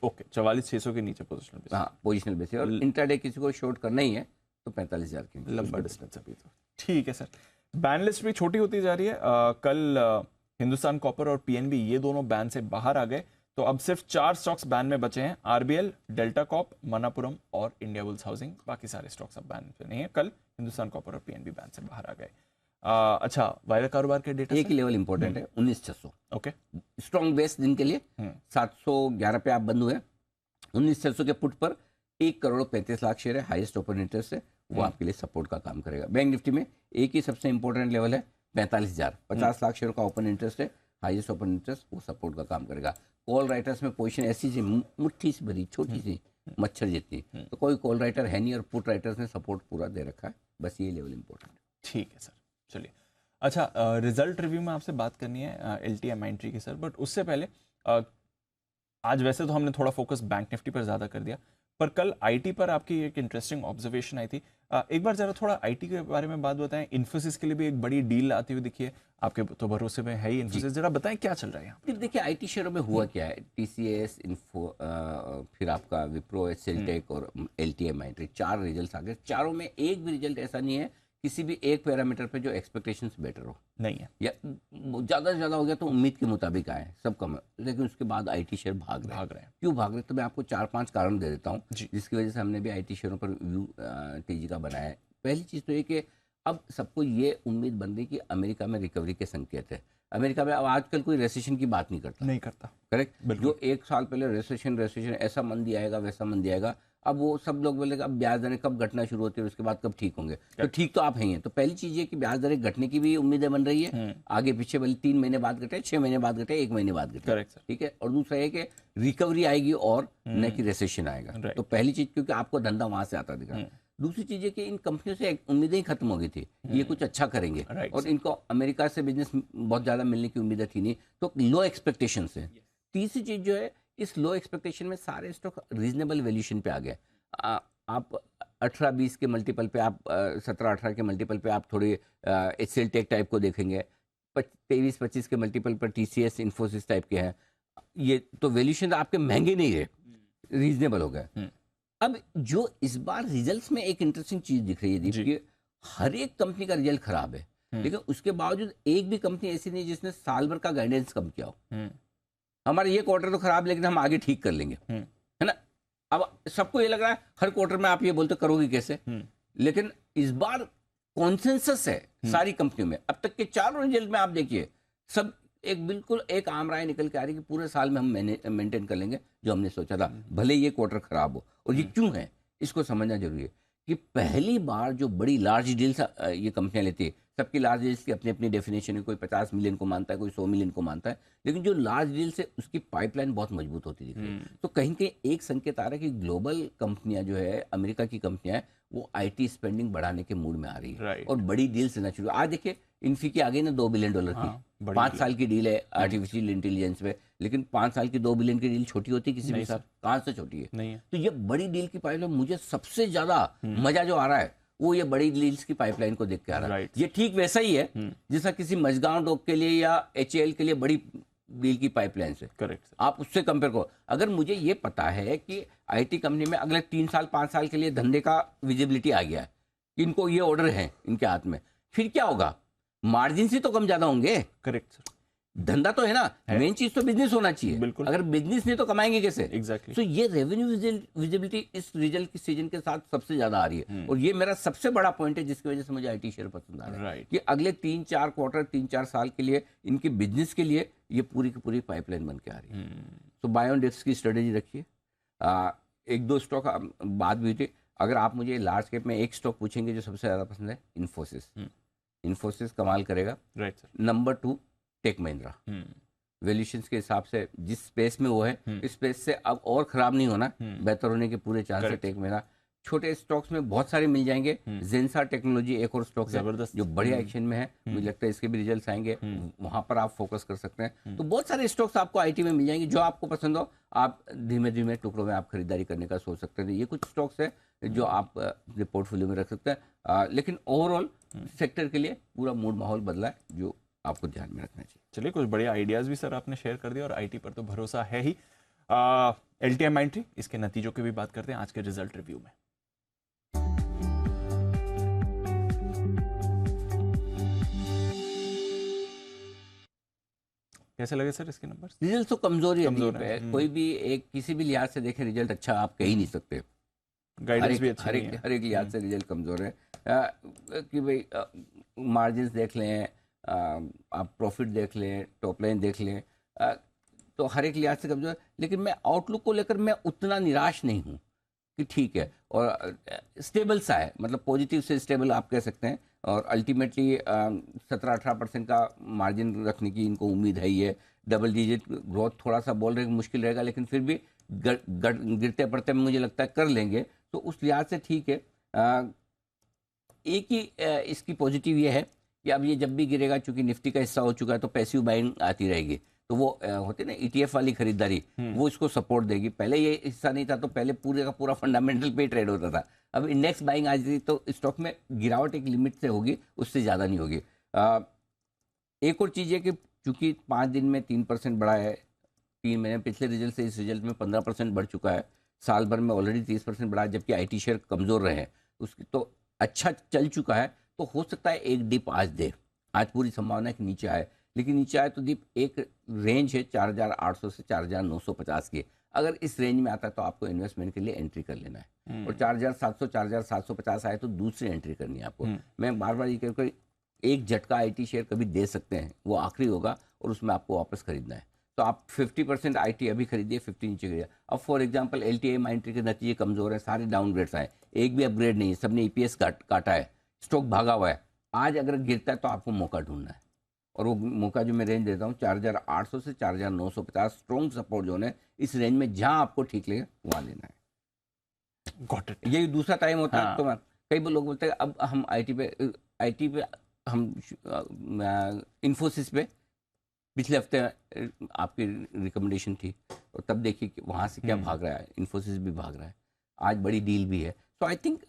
ओके, 44,600 के नीचे पोजीशन पे। हाँ, पोजिशनल बेसिस। और इंट्राडे किसी को शॉर्ट करना ही है तो 45,000 के नीचे। लंबा डिस्टेंस अभी तो। ठीक है सर। बैन लिस्ट भी छोटी होती जा रही है। कल हिंदुस्तान कॉपर और पीएनबी ये दोनों बैन से बाहर आ गए, तो अब सिर्फ 4 स्टॉक्स बैन में बचे हैं, आरबीएल, डेल्टा कॉप, मनापुरम और इंडिया बुल्स हाउसिंग। बाकी सारे स्टॉक्स अब बैन पे नहीं है। कल हिंदुस्तान कॉपर और पीएनबी बैन से बाहर आ गए। अच्छा, वायदा कारोबार के डेटा एक ही लेवल इंपॉर्टेंट है, 19,600 ओके, स्ट्रॉन्ग बेस दिन के लिए। 711 पे आप बंद हुए। 19,600 के पुट पर 1,35,00,000 शेयर है, हाईएस्ट ओपन इंटरेस्ट है, वो आपके लिए सपोर्ट का काम करेगा। बैंक निफ्टी में एक ही सबसे इंपॉर्टेंट लेवल है 45,000, 50 लाख शेयर का ओपन इंटरेस्ट है, हाईएस्ट ओपन इंटरेस्ट, वो सपोर्ट का काम करेगा। कॉल राइटर्स में पोजीशन ऐसी सी मुट्ठी सी भरी, छोटी सी मच्छर जितनी, तो कोई कॉल राइटर है नहीं और पुट राइटर्स ने सपोर्ट पूरा दे रखा है। बस ये लेवल इंपॉर्टेंट है। ठीक है सर, चलिए। अच्छा, रिजल्ट रिव्यू में आपसे बात करनी है एलटीएम एंट्री की सर, बट उससे पहले आज वैसे तो हमने थोड़ा फोकस बैंक निफ्टी पर ज़्यादा कर दिया, पर कल आईटी पर आपकी एक इंटरेस्टिंग ऑब्जर्वेशन आई थी। एक बार जरा थोड़ा आईटी के बारे में बात बताएं। इन्फोसिस के लिए भी एक बड़ी डील आती हुई दिखी है, आपके तो भरोसे में है ही इन्फोसिस, जरा बताएं क्या चल रहा है यहाँ पे। देखिए आईटी शेयरों में हुआ क्या है, टीसीएस, इन्फो, फिर आपका विप्रो, सेल्टेक और एलटीएम एंट्री, 4 रिजल्ट आ गए। चारों में एक भी रिजल्ट ऐसा नहीं है किसी भी एक पैरामीटर पे जो एक्सपेक्टेशंस बेटर हो, नहीं है, या ज़्यादा से ज़्यादा हो गया तो उम्मीद के मुताबिक आए, सब कम है, लेकिन उसके बाद आईटी शेयर भाग रहे हैं। क्यों भाग रहे हैं? तो मैं आपको 4-5 कारण दे देता हूँ जी। जिसकी वजह से हमने भी आईटी शेयरों पर व्यू तेजी का बनाया है। पहली चीज़ तो ये कि अब सबको ये उम्मीद बन गई कि अमेरिका में रिकवरी के संकेत है। अमेरिका में अब आजकल कोई रेसेशन की बात नहीं करता, करेक्ट। जो एक साल पहले रेसेशन ऐसा मंदी आएगा वैसा मंदी आएगा, अब वो सब लोग बोलेगा अब ब्याज दरें कब घटना शुरू होती है, उसके बाद कब ठीक होंगे। तो ठीक तो आप हैं। तो पहली चीज़ ये कि ब्याज दरें घटने की भी उम्मीदें बन रही है, आगे पीछे भले 3 महीने बाद घटे, 6 महीने बाद घटे, 1 महीने बाद घटे, ठीक है। और दूसरा है कि रिकवरी आएगी और न कि रेसेशन आएगा। तो पहली चीज़, क्योंकि आपको धंधा वहां से आता दिखा। दूसरी चीज़ है कि इन कंपनियों से उम्मीदें ही खत्म हो गई थी, ये कुछ अच्छा करेंगे, और इनको अमेरिका से बिजनेस बहुत ज़्यादा मिलने की उम्मीदें थी नहीं, तो लो एक्सपेक्टेशन है। तीसरी चीज़ जो है, इस लो एक्सपेक्टेशन में सारे स्टॉक रीजनेबल वैल्यूएशन पे आ गए। आप 18-20 के मल्टीपल पे, आप 17-18 के मल्टीपल पे आप थोड़ी एचसीएल टेक टाइप को देखेंगे, 23-25 के मल्टीपल पर टीसीएस इन्फोसिस टाइप के हैं। ये तो वैल्यूएशन आपके महंगे नहीं रहे, रीजनेबल हो गए। अब जो इस बार रिजल्ट्स में एक इंटरेस्टिंग चीज दिख रही है दीप, कि हर एक कंपनी का रिजल्ट खराब है, लेकिन उसके बावजूद एक भी कंपनी ऐसी नहीं जिसने साल भर का गाइडेंस कम किया हो। हमारा ये क्वार्टर तो खराब, लेकिन हम आगे ठीक कर लेंगे, है ना। अब सबको ये लग रहा है हर क्वार्टर में आप ये बोलते करोगे कैसे, लेकिन इस बार कॉन्सेंसस है सारी कंपनियों में। अब तक के 4 रिजल्ट में आप देखिए, सब एक बिल्कुल एक आम राय निकल के आ रही है कि पूरे साल में हम मेंटेन कर लेंगे जो हमने सोचा था, भले ये क्वार्टर खराब हो। और ये क्यों है, इसको समझना जरूरी है कि पहली बार जो बड़ी लार्ज डील्स ये कंपनियां लेती है, सबकी लार्ज डील्स की अपनी अपनी डेफिनेशन है, कोई 50 मिलियन को मानता है, कोई 100 मिलियन को मानता है, लेकिन जो लार्ज डील्स है उसकी पाइपलाइन बहुत मजबूत होती दिख रही है। तो कहीं कहीं एक संकेत आ रहा है कि ग्लोबल कंपनियां जो है, अमेरिका की कंपनियां हैं, वो आईटी स्पेंडिंग बढ़ाने के मूड में आ रही है, और बड़ी डील्स लेना शुरू। आज देखिए इन्फी की आ गई ना $2 बिलियन की, 5 साल की डील है आर्टिफिशियल इंटेलिजेंस पे, लेकिन 5 साल की $2 बिलियन की डील छोटी होती है किसी भी साथ? कहाँ से छोटी है? नहीं है। तो ये बड़ी डील की पाइपलाइन, मुझे सबसे ज्यादा मजा जो आ रहा है वो ये बड़ी डील्स की पाइपलाइन को देख के आ रहा है। ये ठीक वैसा ही है जैसा किसी मजगांव डॉक के लिए या एचएएल के लिए बड़ी डील की पाइपलाइन से, करेक्ट। आप उससे कंपेयर करो। अगर मुझे ये पता है कि आईटी कंपनी में अगले 3 साल 5 साल के लिए धंधे का विजिबिलिटी आ गया है, इनको ये ऑर्डर है इनके हाथ में, फिर क्या होगा? मार्जिन से तो कम ज्यादा होंगे, करेक्ट सर। धंधा तो है ना, मेन चीज तो बिजनेस होना चाहिए, बिल्कुल। अगर बिजनेस नहीं तो कमाएंगे कैसे? एग्जैक्टली। तो ये रेवेन्यू विजिबिलिटी इस रिजल्ट की सीजन के साथ सबसे ज्यादा आ रही है, और ये मेरा सबसे बड़ा पॉइंट है जिसकी वजह से मुझे आईटी शेयर पसंद आ रहा है, कि अगले 3-4 क्वार्टर 3-4 साल के लिए इनके बिजनेस के लिए ये पूरी की पूरी पाइपलाइन बन के आ रही है। तो बाय ऑन डिप्स की स्ट्रेटेजी रखिए। 1-2 स्टॉक बात भी हुई थी। अगर आप मुझे लार्ज कैप में एक स्टॉक पूछेंगे जो सबसे ज्यादा पसंद है, इन्फोसिस कमाल करेगा, right sir. Number 2 Tech Mahindra, valuations के हिसाब से जिस स्पेस में वो है, इस स्पेस से अब और खराब नहीं होना, बेहतर होने के पूरे चांस है टेक महिंद्रा। छोटे स्टॉक्स में बहुत सारे मिल जाएंगे। जेंसार टेक्नोलॉजी एक और स्टॉक है जो बढ़िया एक्शन में है, मुझे लगता है इसके भी रिजल्ट्स आएंगे, वहां पर आप फोकस कर सकते हैं। तो बहुत सारे स्टॉक्स आपको आईटी में मिल जाएंगे, जो आपको पसंद हो आप धीमे धीमे टुकड़ों में आप खरीदारी करने का सोच सकते हैं। ये कुछ स्टॉक्स है जो आप अपने पोर्टफोलियो में रख सकते हैं, लेकिन ओवरऑल सेक्टर के लिए पूरा मूड माहौल बदला है जो आपको ध्यान में रखना चाहिए। चलिए, कुछ बढ़िया आइडियाज भी सर आपने शेयर कर दिया, और आईटी पर तो भरोसा है ही। एलटीएम एंट्री, इसके नतीजों की भी बात करते हैं आज के रिजल्ट रिव्यू में। कैसे लगे सर इसके नंबर? रिजल्ट तो कमजोर है। कोई भी एक किसी भी लिहाज से देखें रिजल्ट अच्छा आप कह ही नहीं सकते, गाइडेंस भी अच्छी नहीं है, हर एक लिहाज से रिजल्ट कमजोर है। कि भाई मार्जिन देख लें, आप प्रॉफिट देख लें, टॉप लाइन देख लें, तो हर एक लिहाज से कमजोर है। लेकिन मैं आउटलुक को लेकर मैं उतना निराश नहीं हूँ, कि ठीक है, और स्टेबल सा है, मतलब पॉजिटिव से स्टेबल आप कह सकते हैं। और अल्टीमेटली 17-18% का मार्जिन रखने की इनको उम्मीद है ही है। डबल डिजिट ग्रोथ थोड़ा सा बोल रहे हैं मुश्किल रहेगा, लेकिन फिर भी गिरते पड़ते मुझे लगता है कर लेंगे, तो उस लिहाज से ठीक है। एक ही इसकी पॉजिटिव ये है कि अब ये जब भी गिरेगा, चूंकि निफ्टी का हिस्सा हो चुका है, तो पैसिव बाइंग आती रहेगी, तो वो होती है ना ईटीएफ वाली खरीदारी, वो इसको सपोर्ट देगी। पहले ये हिस्सा नहीं था तो पहले पूरे का पूरा फंडामेंटल पे ट्रेड होता था, अब इंडेक्स बाइंग आ जाती, तो स्टॉक में गिरावट एक लिमिट से होगी, उससे ज़्यादा नहीं होगी। एक और चीज़ है कि चूंकि 5 दिन में 3% बढ़ा है, 3 महीने पिछले रिजल्ट से इस रिजल्ट में 15% बढ़ चुका है, साल भर में ऑलरेडी 30% बढ़ा है, जबकि आईटी शेयर कमज़ोर रहे हैं, उसकी तो अच्छा चल चुका है। तो हो सकता है एक डिप आज दे, आज पूरी संभावना है कि नीचे आए, लेकिन नीचे आए तो डिप एक रेंज है 4,800 से 4,950 की। अगर इस रेंज में आता है तो आपको इन्वेस्टमेंट के लिए एंट्री कर लेना है, और 4,700 4,750 आए तो दूसरी एंट्री करनी है आपको। मैं बार बार ये कहूँ कि एक झटका आईटी शेयर कभी दे सकते हैं, वो आखिरी होगा और उसमें आपको वापस खरीदना है। तो आप 50% आईटी अभी खरीदिए, 50 नीचे गिरिए। अब फॉर एग्जांपल एलटीआई माइंट्री के नतीजे कमजोर है, सारे डाउनग्रेड्स आए, एक भी अपग्रेड नहीं है, सबने ईपीएस काटा है, स्टॉक भागा हुआ है। आज अगर गिरता है तो आपको मौका ढूंढना है, और वो मौका जो मैं रेंज देता हूँ 4,800 से 4,950 स्ट्रॉन्ग सपोर्ट जोन है। इस रेंज में जहां आपको ठीक लगे वहां लेना है। Got it. यही दूसरा टाइम होता है। हाँ। तो कई लोग बोलते हैं अब हम आईटी पे हम इन्फोसिस पे पिछले हफ्ते आपकी रिकमेंडेशन थी, और तब देखिए कि वहाँ से क्या भाग रहा है, इन्फोसिस भी भाग रहा है, आज बड़ी डील भी है। तो आई थिंक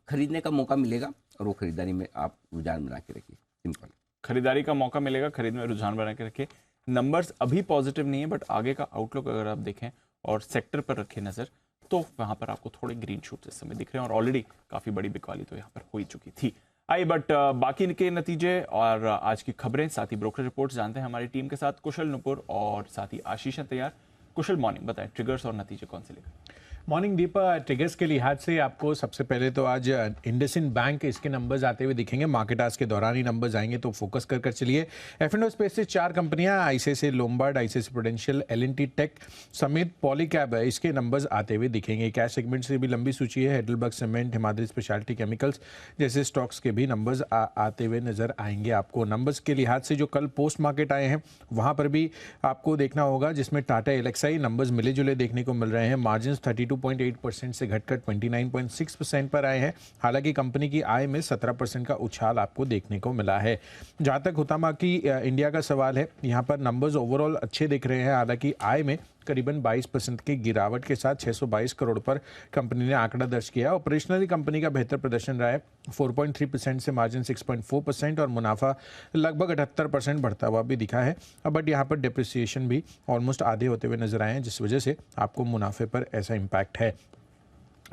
खरीदने का मौका मिलेगा, और वो खरीदारी में आप रुझान बना के रखिए। सिंपल, खरीदारी का मौका मिलेगा, खरीद में रुझान बना के रखिए। नंबर्स अभी पॉजिटिव नहीं है, बट आगे का आउटलुक अगर आप देखें और सेक्टर पर रखें नजर, तो वहां पर आपको थोड़े ग्रीन शूट्स इस समय दिख रहे हैं, और ऑलरेडी काफी बड़ी बिकवाली तो यहाँ पर हो ही चुकी थी। आइए बट बाकी के नतीजे और आज की खबरें, साथ ही ब्रोकर रिपोर्ट्स जानते हैं हमारी टीम के साथ कुशल नुपुर और साथ ही आशीष हैं तैयार। कुशल, मॉर्निंग, बताएं ट्रिगर्स और नतीजे कौन से लेकर। मॉर्निंग दीपा, ट्रिगर्स के लिहाज से आपको सबसे पहले तो आज इंडसइंड बैंक इसके नंबर्स आते हुए दिखेंगे। मार्केट आज के दौरान ही नंबर्स आएंगे, तो फोकस कर चलिए। एफ&ओ स्पेस से 4 कंपनियां, आईसीआईसीआई लोम्बार्ड, आईसीआईसीआई प्रूडेंशियल, एल&टी टेक समेत पॉलीकैब, इसके नंबर्स आते हुए दिखेंगे। कैश सेगमेंट से भी लंबी सूची है, Heidelberg cement, Himadri speciality chemicals जैसे स्टॉक्स के भी नंबर्स आते हुए नजर आएंगे आपको। नंबर्स के लिहाज से जो कल पोस्ट मार्केट आए हैं वहां पर भी आपको देखना होगा, जिसमें टाटा एलेक्साई नंबर्स मिले जुले देखने को मिल रहे हैं। मार्जिन 32.8% से घटकर 29.6% पर आए हैं। हालांकि कंपनी की आय में 17% का उछाल आपको देखने को मिला है। जहां तक हुतामा की इंडिया का सवाल है, यहां पर नंबर्स ओवरऑल अच्छे दिख रहे हैं। हालांकि आय में करीबन 22% की गिरावट के साथ 622 करोड़ पर कंपनी ने आंकड़ा दर्ज किया। ऑपरेशनली कंपनी का बेहतर प्रदर्शन रहा है, 4.3% से मार्जिन 6.4%, और मुनाफा लगभग 78% बढ़ता हुआ भी दिखा है। बट यहाँ पर डिप्रिसिएशन भी ऑलमोस्ट आधे होते हुए नजर आए हैं, जिस वजह से आपको मुनाफे पर ऐसा इम्पैक्ट है।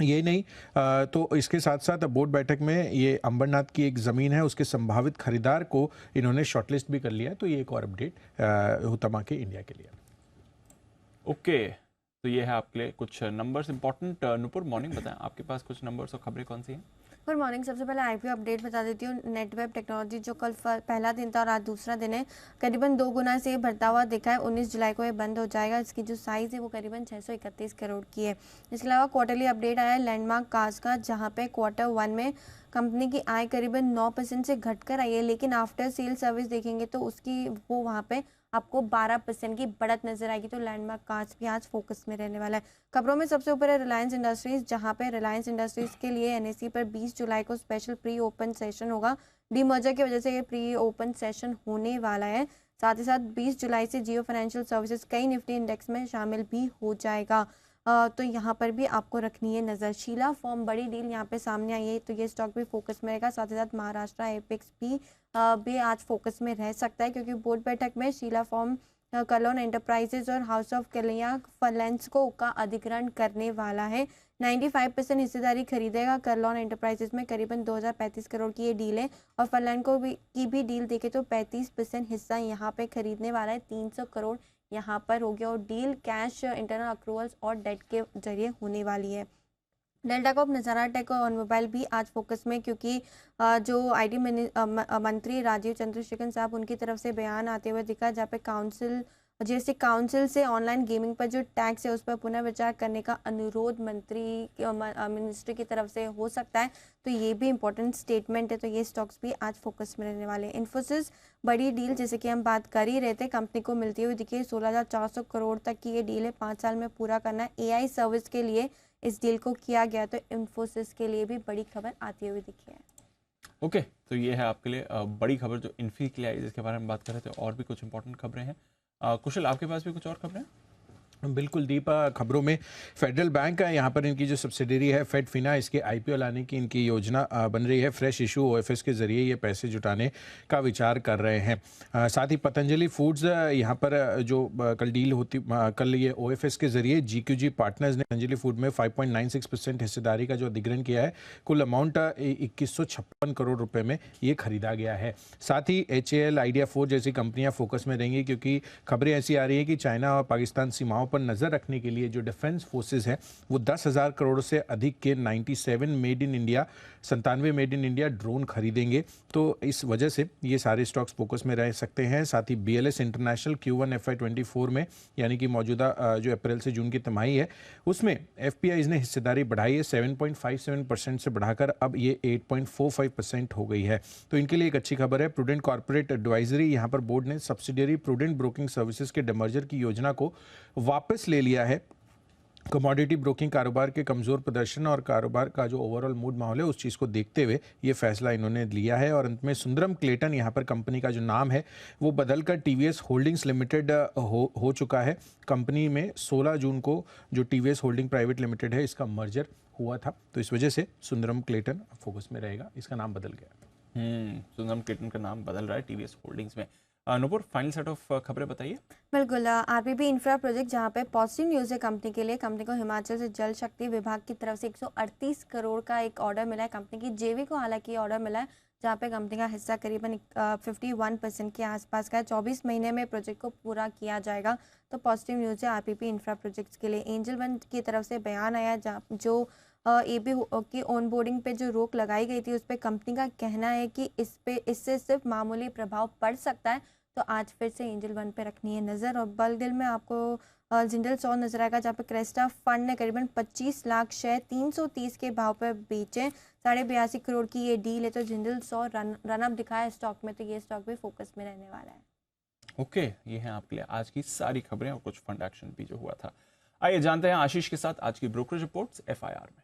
ये नहीं तो इसके साथ साथ बोर्ड बैठक में ये अंबरनाथ की एक ज़मीन है, उसके संभावित खरीदार को इन्होंने शॉर्टलिस्ट भी कर लिया। तो ये एक और अपडेट हुतामा के इंडिया के लिए। ओके, तो ये है आपके लिए कुछ नंबर्स इंपॉर्टेंट। नुपुर, मॉर्निंग, बताएं आपके पास कुछ नंबर्स और खबरें कौन सी हैं। Good morning. सबसे पहले आईपीओ अपडेट बता देती हूँ। नेटवेब टेक्नोलॉजी जो कल पहला दिन था और आज दूसरा दिन है, करीबन 2 गुना से बढ़ता हुआ दिखा है। 19 जुलाई को ये बंद हो जाएगा। इसकी जो साइज़ है वो करीबन 631 करोड़ की है। इसके अलावा क्वार्टरली अपडेट आया है लैंडमार्क कार्स का, जहाँ पे Q1 में कंपनी की आय करीबन 9% से घटकर आई है, लेकिन आफ्टर सेल सर्विस देखेंगे तो उसकी वो वहाँ पे आपको 12% की बढ़त नजर आएगी। तो लैंडमार्क कार्स भी आज फोकस में रहने वाला है। खबरों में सबसे ऊपर है रिलायंस इंडस्ट्रीज, जहां पे रिलायंस इंडस्ट्रीज के लिए एनएसई पर 20 जुलाई को स्पेशल प्री ओपन सेशन होगा। डीमर्जर की वजह से ये प्री ओपन सेशन होने वाला है। साथ ही साथ 20 जुलाई से जियो फाइनेंशियल सर्विसेज कई निफ्टी इंडेक्स में शामिल भी हो जाएगा। तो यहाँ पर भी आपको रखनी है नज़र। शीला फॉर्म बड़ी डील यहाँ पे सामने आई है, तो ये स्टॉक भी फोकस में रहेगा। साथ ही साथ महाराष्ट्र एपेक्स भी आज फोकस में रह सकता है, क्योंकि बोर्ड बैठक में शीला फॉर्म, कलोन एंटरप्राइजेज और हाउस ऑफ कलिया फलेंस्को का अधिग्रहण करने वाला है। 95% हिस्सेदारी खरीदेगा करलॉन एंटरप्राइजेज में, करीबन 2035 करोड़ की ये डील है। और फलेंको की भी डील देखे तो 35% हिस्सा यहाँ पे खरीदने वाला है। 300 करोड़ यहाँ पर हो गया, और डील कैश, इंटरनल अक्रूवल्स और डेट के जरिए होने वाली है। डेल्टा कॉर्प, नजारा टेक और मोबाइल भी आज फोकस में, क्योंकि जो आईटी मंत्री राजीव चंद्रशेखर साहब, उनकी तरफ से बयान आते हुए दिखा, जहाँ पे जीएसटी काउंसिल से ऑनलाइन गेमिंग पर जो टैक्स है उस पर पुनर्विचार करने का अनुरोध मिनिस्ट्री की तरफ से हो सकता है। तो ये भी इंपॉर्टेंट स्टेटमेंट है। तो ये स्टॉक्स भी आज फोकस में रहने वाले हैं। इन्फोसिस बड़ी डील, जैसे कि हम बात कर ही रहे थे, कंपनी को मिलती हुई दिखी है। 16,400 करोड़ तक की ये डील है, 5 साल में पूरा करना है। एआई सर्विस के लिए इस डील को किया गया, तो इन्फोसिस के लिए भी बड़ी खबर आती हुई दिखी है। ओके, तो ये है आपके लिए बड़ी खबर जो इन्फी के लिए आई, जिसके बारे में बात कर रहे थे। और भी कुछ इंपॉर्टेंट खबरें हैं। कुशल, आपके पास भी कुछ और खबरें हैं? बिल्कुल दीप, खबरों में फेडरल बैंक है, यहाँ पर इनकी जो सब्सिडरी है फेड फिना, इसके आईपीओ लाने की इनकी योजना बन रही है। फ्रेश इशू ओएफएस के जरिए ये पैसे जुटाने का विचार कर रहे हैं। साथ ही पतंजलि फूड्स यहाँ पर जो कल डील होती, कल ये ओएफएस के जरिए जीक्यूजी पार्टनर्स ने पतंजलि फूड में 5.96% हिस्सेदारी का जो अधिग्रहण किया है। कुल अमाउंट 2156 करोड़ रुपए में ये खरीदा गया है। साथ ही HAL, आइडिया 4 जैसी कंपनियां फोकस में रहेंगी, क्योंकि खबरें ऐसी आ रही है कि चाइना और पाकिस्तान सीमाओं पर नजर रखने के लिए जो डिफेंस फोर्सेस हैं वो 10,000 करोड़ से अधिक के 97 made in India, 97 made in India drone खरीदेंगे। तो इस वजह से ये सारे स्टॉक्स फोकस में रह सकते हैं। साथ ही BLS इंटरनेशनल Q1 FY24 में, यानी कि मौजूदा जो अप्रैल से जून की तिमाही है, उसमें FPIs ने हिस्सेदारी बढ़ाई है 7.57% से बढ़ाकर अब ये 8.45% हो गई है। तो इनके लिए एक अच्छी खबर है। प्रूडेंट कॉर्पोरेट एडवाइजरी, यहाँ पर बोर्ड ने सब्सिडियरी प्रूडेंट ब्रोकिंग सर्विसेज के डीमर्जर की योजना को वापस ले लिया है। कमोडिटी ब्रोकिंग कारोबार के कमज़ोर प्रदर्शन और कारोबार का जो ओवरऑल मूड माहौल है उस चीज़ को देखते हुए ये फैसला इन्होंने लिया है। और अंत में सुंदरम क्लेटन, यहाँ पर कंपनी का जो नाम है वो बदलकर TVS होल्डिंग्स लिमिटेड हो चुका है। कंपनी में 16 जून को जो TVS होल्डिंग प्राइवेट लिमिटेड है इसका मर्जर हुआ था, तो इस वजह से सुंदरम क्लेटन फोकस में रहेगा, इसका नाम बदल गया। सुंदरम क्लेटन का नाम बदल रहा है TVS होल्डिंग्स में। नूपुर, फाइनल सेट ऑफ खबरें बताइए। बिल्कुल, आरपीपी इंफ्रा प्रोजेक्ट जहां पे पॉजिटिव न्यूज़ है कंपनी के लिए। कंपनी को हिमाचल से जल शक्ति विभाग की तरफ से 138 करोड़ का एक ऑर्डर मिला है। कंपनी की जेवी को हालांकि ऑर्डर मिला है, जहां पे कंपनी का हिस्सा करीबन 51% के आसपास का है। 24 महीने में प्रोजेक्ट को पूरा किया जाएगा। तो पॉजिटिव न्यूज़ है आरपीपी इंफ्रा प्रोजेक्ट्स के लिए। एंजल वन की तरफ से बयान आया जो AB की ऑन बोर्डिंग पे जो रोक लगाई गई थी उस पर कंपनी का कहना है कि इससे सिर्फ मामूली प्रभाव पड़ सकता है। तो आज फिर से एंजल वन पे रखनी है नज़र। और बल्कदिल में आपको जिंदल 100 नजर आएगा, जहाँ पे क्रेस्टा फंड ने करीबन 25 लाख शेयर 330 के भाव पर बेचे। 82.5 करोड़ की ये डील है। तो जिंदल 100 रनअप दिखाया है स्टॉक में, तो ये स्टॉक भी फोकस में रहने वाला है। ओके, ये है आपके लिए आज की सारी खबरें और कुछ फंड एक्शन भी जो हुआ था। आइए जानते हैं आशीष के साथ आज की ब्रोकरेज रिपोर्ट्स FIR में।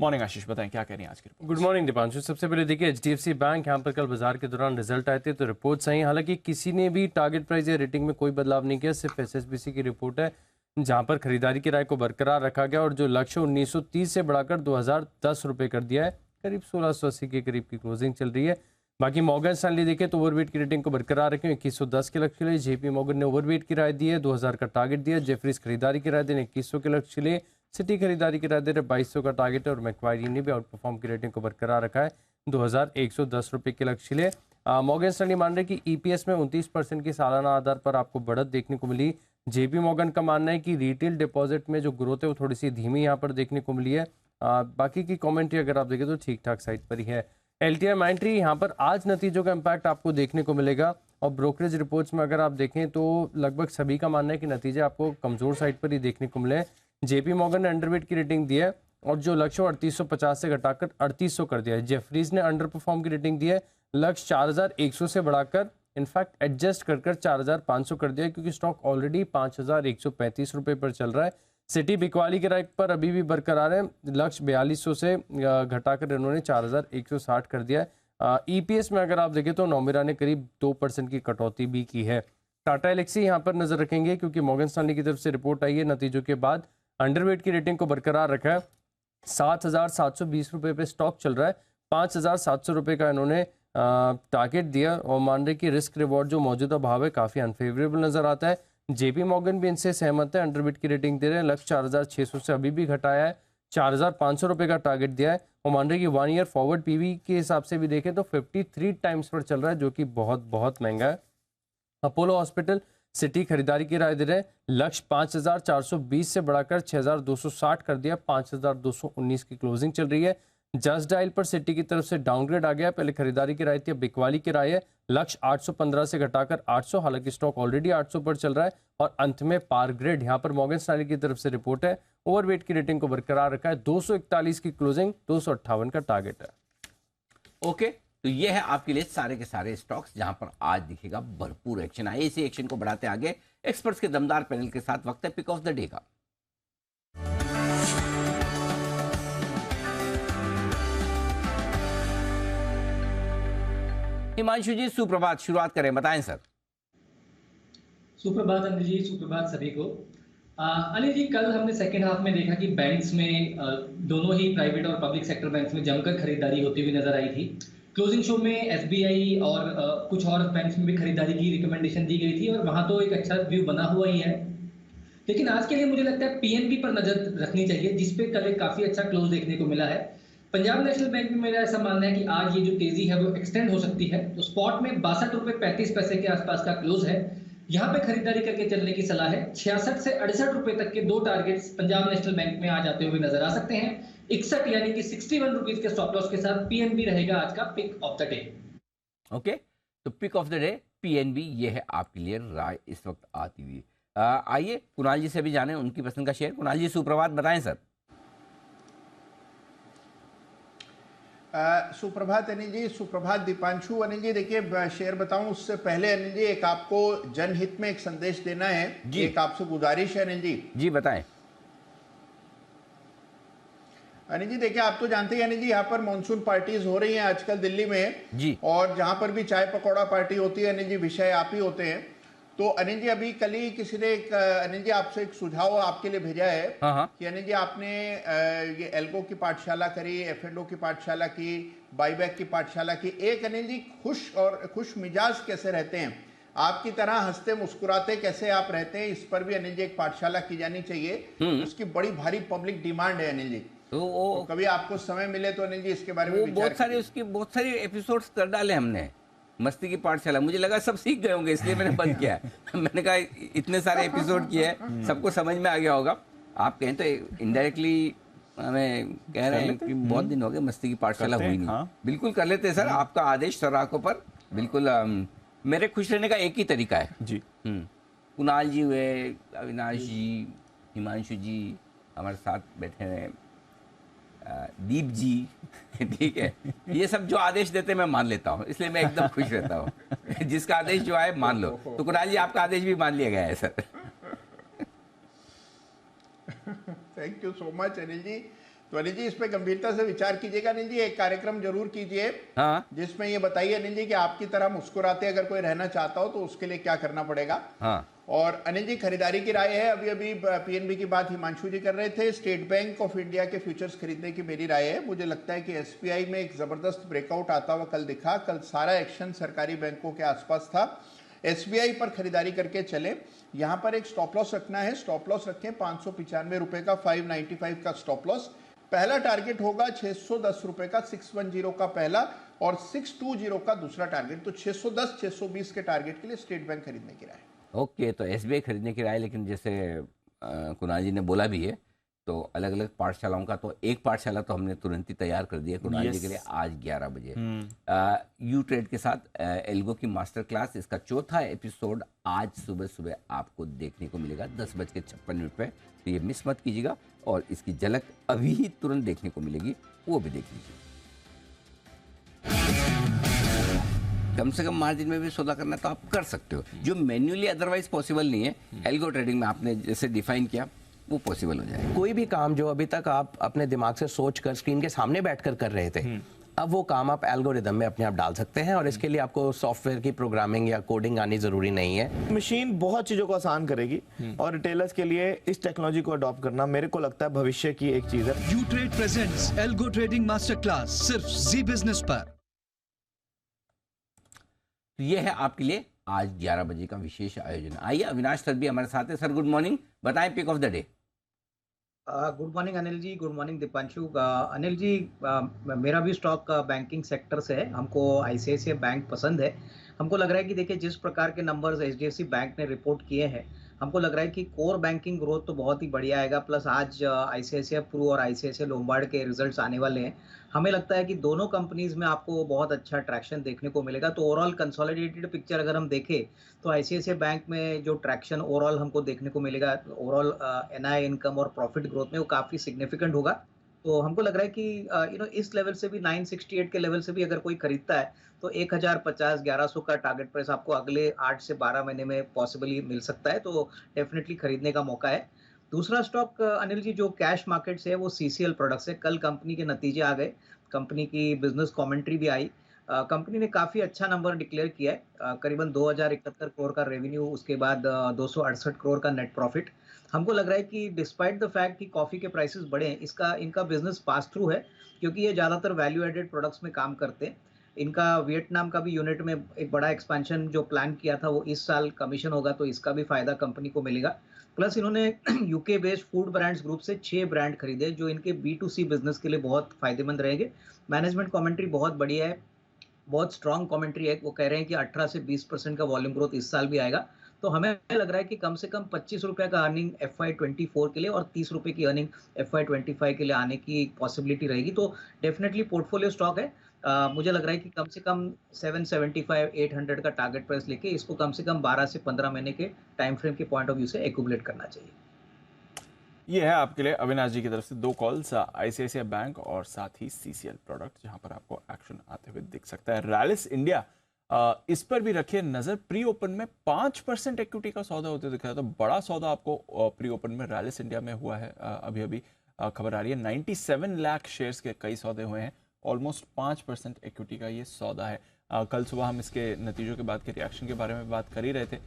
मॉर्निंग आशीष, बताएं क्या कह रही हैं आज की रिपोर्ट। Good morning Deepanshu. सबसे पहले देखिए HDFC बैंक यहाँ पर कल बाजार के दौरान रिजल्ट आए थे तो रिपोर्ट्स आई। हालांकि किसी ने भी टारगेट प्राइस या रेटिंग में कोई बदलाव नहीं किया, सिर्फ SSBC की रिपोर्ट है जहाँ पर खरीदारी की राय को बरकरार रखा गया और जो लक्ष्य 1930 से बढ़ाकर 2010 रुपये कर दिया है। करीब 1680 के करीब की क्लोजिंग चल रही है। बाकी मॉर्गन स्टैनली देखें तो ओवरवेट की रेटिंग को बरकरार रखें, 2110 के लक्ष्य के लिए। JP मॉर्गन ने ओवरवेट की राय दी है, 2000 का टारगेट दिया। जेफरीज खरीदारी की राय देने 2100 के लक्ष्य के लिए। सिटी खरीदारी की राय दे रहे 2200 का टारगेट है। और मैक्वायरी ने भी आउट परफॉर्म की रेटिंग को बरकरार रखा है, 2110 रुपये के लक्ष्य के लिए। मॉर्गन स्टैनली मान रहे कि EPS में 29% की सालाना आधार पर आपको बढ़त देखने को मिली। JP मॉर्गन का मानना है कि रिटेल डिपॉजिट में जो ग्रोथ है वो थोड़ी सी धीमी यहाँ पर देखने को मिली है। बाकी की कमेंट्री अगर आप देखें तो ठीक ठाक साइड पर ही है। LTI माइंट्री यहाँ पर आज नतीजों का इम्पैक्ट आपको देखने को मिलेगा। और ब्रोकरेज रिपोर्ट्स में अगर आप देखें तो लगभग सभी का मानना है कि नतीजे आपको कमजोर साइड पर ही देखने को मिले। JP मॉर्गन ने अंडरवेट की रेटिंग दी है और जो लक्ष्य 3850 से घटाकर 3800 कर दिया है। जेफरीज ने अंडर परफॉर्म की रेटिंग दी है, लक्ष्य 4100 से बढ़ाकर इनफैक्ट एडजस्ट कर 4500 कर दिया है, क्योंकि स्टॉक ऑलरेडी 5135 रुपये पर चल रहा है। सिटी बिकवाली के राइट पर अभी भी बरकरार है, लक्ष्य 4200 से घटाकर इन्होंने 4160 कर दिया है। EPS में अगर आप देखें तो नोमिरा ने करीब 2% की कटौती भी की है। टाटा एलेक्सी यहाँ पर नजर रखेंगे क्योंकि मॉर्गन स्टैनली की तरफ से रिपोर्ट आई है, नतीजों के बाद अंडरवेट की रेटिंग को बरकरार रखा है। 7720 रुपये पे स्टॉक चल रहा है, 5700 रुपये का इन्होंने टारगेट दिया और मान रहे कि रिस्क रिवॉर्ड जो मौजूदा भाव है काफ़ी अनफेवरेबल नजर आता है। JP मॉर्गन भी इनसे सहमत है, अंडरवेट की रेटिंग दे रहे हैं, लक्ष्य 4600 से अभी भी घटाया है, 4500 रुपये का टारगेट दिया है और मान रहे कि 1 ईयर फॉरवर्ड PV के हिसाब से भी देखें तो 53 टाइम्स पर चल रहा है, जो कि बहुत बहुत महंगा है। अपोलो हॉस्पिटल सिटी खरीदारी की राय दे रहे हैं, लक्ष्य 5420 से बढ़ाकर 6260 कर दिया, 5219 की क्लोजिंग चल रही है। जस्ट डायल पर सिटी की तरफ से डाउनग्रेड आ गया, पहले खरीदारी की राय थी, अब बिकवाली की राय है, लक्ष्य 815 से घटाकर 800, हालांकि स्टॉक ऑलरेडी 800 पर चल रहा है। और अंत में पार ग्रेड, यहाँ पर मॉर्गन स्टैनली की तरफ से रिपोर्ट है, ओवरवेट की रेटिंग को बरकरार रखा है, 241 की क्लोजिंग, 258 का टारगेट है। ओके, तो ये है आपके लिए सारे के सारे स्टॉक्स जहां पर आज दिखेगा भरपूर एक्शन। आइए इसी एक्शन को बढ़ाते आगे एक्सपर्ट्स के दमदार पैनल के साथ। वक्त है पिक ऑफ द डे का। हिमांशु जी सुप्रभात, शुरुआत करें, बताएं सर। सुप्रभात अनिल जी, सुप्रभात सभी को। अनिल जी, कल हमने सेकेंड हाफ में देखा कि बैंक्स में दोनों ही प्राइवेट और पब्लिक सेक्टर बैंक्स में जमकर खरीदारी होती हुई नजर आई थी। क्लोजिंग शो में एसबीआई और कुछ और बैंक्स में भी खरीदारी की रिकमेंडेशन दी गई थी और वहां तो एक अच्छा व्यू बना हुआ ही है, लेकिन आज के लिए मुझे लगता है पीएनबी पर नजर रखनी चाहिए, जिसपे कल एक काफी अच्छा क्लोज देखने को मिला है। पंजाब नेशनल बैंक में मेरा ऐसा मानना है कि आज ये जो तेजी है वो एक्सटेंड हो सकती है, तो स्पॉट में 62.35 रुपए के आसपास का क्लोज है। यहाँ पे खरीदारी करके चलने की सलाह है। 66 से 68 रुपए तक के दो टारगेट्स पंजाब नेशनल बैंक में आ जाते हुए नजर आ सकते हैं। 61 यानी कि 61 रुपीज के स्टॉप लॉस के साथ पीएनबी रहेगा आज का pick of the day. Okay, तो pick of the day PNB, ये है आपके लिए राय इस वक्त आती हुई। आइए कुणाल जी से भी जाने उनकी पसंद का शेयर। कुणाल जी सुप्रभात, बताएं सर। सुप्रभात अनिल जी, सुप्रभात दीपांशु। अनिल जी देखिए, शेयर बताऊं उससे पहले अनिल जी एक आपको जनहित में एक संदेश देना है जी। एक आपसे गुजारिश है अनिल जी बताएं। अनिल जी देखिए, आप तो जानते हैं अनिल जी, यहाँ पर मॉनसून पार्टीज हो रही हैं आजकल दिल्ली में जी, और जहां पर भी चाय पकौड़ा पार्टी होती है अनिल जी, विषय आप ही होते हैं। तो अनिल जी अभी कल ही किसी ने अनिल जी आपसे एक सुझाव आपके लिए भेजा है कि अनिल जी आपने ये एल्गो की पाठशाला करी, एफएनओ की पाठशाला की, बाईबैक की पाठशाला की। एक अनिल जी खुश मिजाज कैसे रहते हैं, आपकी तरह हंसते मुस्कुराते कैसे आप रहते हैं, इस पर भी अनिल जी एक पाठशाला की जानी चाहिए। उसकी बड़ी भारी पब्लिक डिमांड है अनिल जी। तो कभी आपको समय मिले तो अनिल जी इसके बारे में बहुत सारे एपिसोड्स कर डाले हमने मस्ती की पाठशाला। मुझे लगा सब सीख गए होंगे, इसलिए मैंने बंद किया है। मैंने कहा इतने सारे एपिसोड किए हैं, सबको समझ में आ गया होगा। आप कहें तो इनडायरेक्टली हमें कह रहे हैं कि बहुत दिन हो गए मस्ती की पाठशाला हुई नहीं। हाँ। बिल्कुल कर लेते हैं सर, आपका आदेश सराखों पर। बिल्कुल मेरे खुश रहने का एक ही तरीका है जी। कुणाल जी हुए, अविनाश जी, हिमांशु जी हमारे साथ बैठे हैं, दीप जी, ठीक है, ये सब जो आदेश देते हैं मैं मान लेता हूँ, इसलिए मैं एकदम खुश रहता हूँ। जिसका आदेश जो आए मान लो। तो कुणाल जी आपका आदेश भी मान लिया गया है sir. Thank you so much Anil ji. तो अनिल जी इस पे गंभीरता से विचार कीजिएगा अनिल जी, एक कार्यक्रम जरूर कीजिए जिसमें ये बताइए अनिल जी कि आपकी तरह मुस्कुराते अगर कोई रहना चाहता हो तो उसके लिए क्या करना पड़ेगा। और अनिल जी खरीदारी की राय है, अभी पीएनबी की बात हिमांशु जी कर रहे थे। स्टेट बैंक ऑफ इंडिया के फ्यूचर्स खरीदने की मेरी राय है। मुझे लगता है कि एसबीआई में एक जबरदस्त ब्रेकआउट आता हुआ कल दिखा। कल सारा एक्शन सरकारी बैंकों के आसपास था। एसबीआई पर खरीदारी करके चले। यहाँ पर एक स्टॉप लॉस रखना है, स्टॉप लॉस रखें 595 रुपए का, 595 का स्टॉप लॉस। पहला टारगेट होगा 610 रुपए का, 610 का पहला और 620 का दूसरा टारगेट। तो 610 620 के टारगेट के लिए स्टेट बैंक खरीदने की राय। ओके, तो एसबीआई खरीदने की राय, लेकिन जैसे कुणाल जी ने बोला भी है, तो अलग अलग पाठशालाओं का तो एक पाठशाला तो हमने तुरंत ही तैयार कर दिया कुणाल जी के लिए आज 11 बजे यू ट्रेड के साथ एल्गो की मास्टर क्लास। इसका चौथा एपिसोड आज सुबह सुबह आपको देखने को मिलेगा 10:56 पे। तो ये मिस मत कीजिएगा, और इसकी झलक अभी ही तुरंत देखने को मिलेगी, वो भी देख लीजिए। कम से कम मार्जिन में भी सौदा करना तो आप कर सकते हो, जो मैन्युअली अदरवाइज पॉसिबल नहीं है। एल्गो ट्रेडिंग में आपने जैसे डिफाइन किया वो पॉसिबल हो जाए। कोई भी काम जो अभी तक आप अपने दिमाग से सोच कर स्क्रीन के सामने बैठकर कर रहे थे, अब वो काम आप एल्गोरिदम में अपने आप डाल सकते हैं, और इसके लिए आपको सॉफ्टवेयर की प्रोग्रामिंग या कोडिंग आनी जरूरी नहीं है। मशीन बहुत चीजों को आसान करेगी, और रिटेलर्स के लिए इस टेक्नोलॉजी को अडॉप्ट करना मेरे को लगता है भविष्य की एक चीज है। You trade presents algo trading master class सिर्फ जी बिजनेस पर। तो ये है आपके लिए आज 11 बजे का विशेष आयोजन। आइए अविनाश सर भी हमारे साथ है। सर गुड मॉर्निंग, बताएं pick of the day. Good morning Anil ji, good morning Deepanshu. Anil ji, मेरा भी स्टॉक बैंकिंग सेक्टर से है। हमको आईसीआईसीआई बैंक पसंद है। हमको लग रहा है कि देखिए जिस प्रकार के नंबर्स एचडीएफसी बैंक ने रिपोर्ट किए हैं, हमको लग रहा है कि कोर बैंकिंग ग्रोथ तो बहुत ही बढ़िया आएगा। प्लस आज आईसीआईसीआई प्रू और आईसीआईसीआई लोम्बार्ड के रिजल्ट्स आने वाले हैं। हमें लगता है कि दोनों कंपनीज में आपको बहुत अच्छा ट्रैक्शन देखने को मिलेगा। तो ओवरऑल कंसोलिडेटेड पिक्चर अगर हम देखें तो आईसीआईसीआई बैंक में जो ट्रैक्शन ओवरऑल हमको देखने को मिलेगा, ओवरऑल एनआई इनकम और प्रॉफिट ग्रोथ में वो काफ़ी सिग्निफिकेंट होगा। तो हमको लग रहा है कि इस लेवल से भी 968 के लेवल से भी अगर कोई खरीदता है तो 1050 1100 का टारगेट प्राइस आपको अगले 8 से 12 महीने में पॉसिबली मिल सकता है। तो डेफिनेटली खरीदने का मौका है। दूसरा स्टॉक अनिल जी जो कैश मार्केट से है वो सीसीएल प्रोडक्ट्स है। कल कंपनी के नतीजे आ गए, कंपनी की बिजनेस कमेंट्री भी आई। कंपनी ने काफ़ी अच्छा नंबर डिक्लेयर किया है, करीबन 2071 करोड़ का रेवेन्यू, उसके बाद 268 करोड़ का नेट प्रॉफिट। हमको लग रहा है कि डिस्पाइट द फैक्ट कि कॉफ़ी के प्राइसेस बढ़े हैं, इनका बिजनेस पास थ्रू है, क्योंकि ये ज़्यादातर वैल्यू एडेड प्रोडक्ट्स में काम करते हैं। इनका वियतनाम का भी यूनिट में एक बड़ा एक्सपेंशन जो प्लान किया था वो इस साल कमीशन होगा, तो इसका भी फायदा कंपनी को मिलेगा। प्लस इन्होंने UK based food brands group से 6 ब्रांड खरीदे जो इनके B2C बिजनेस के लिए बहुत फायदेमंद रहेंगे। मैनेजमेंट कमेंट्री बहुत बढ़िया है, बहुत स्ट्रॉन्ग कमेंट्री है। वो कह रहे हैं कि 18 से 20% का वॉल्यूम ग्रोथ इस साल भी आएगा। तो हमें लग रहा है कि कम से कम 25 रुपये का अर्निंग FY24 के लिए और 30 रुपये की अर्निंग FY25 के लिए आने की पॉसिबिलिटी रहेगी। तो डेफिनेटली पोर्टफोलियो स्टॉक है। मुझे लग रहा है कि कम से कम 775-800 का टारगेट प्राइस लेके इसको कम से कम 12 से 15 महीने के टाइम फ्रेम के पॉइंट ऑफ व्यू से एक्यूमुलेट करना चाहिए। ये है आपके लिए अविनाश जी की तरफ से 2 कॉल्स, ICICI बैंक और साथ ही CCL प्रोडक्ट, जहां पर आपको एक्शन आते हुए दिख सकता है। रैलिस इंडिया, इस पर भी रखिए नजर। प्री ओपन में 5% इक्विटी का सौदा होते दिख रहा है, तो बड़ा सौदा आपको प्री ओपन में रैलिस इंडिया में हुआ है। अभी अभी खबर आ रही है 97 लाख शेयर्स के कई सौदे हुए हैं, ऑलमोस्ट 5% इक्विटी का ये सौदा है। कल सुबह हम इसके नतीजों के बाद के रिएक्शन के बारे में बात कर ही रहे थे।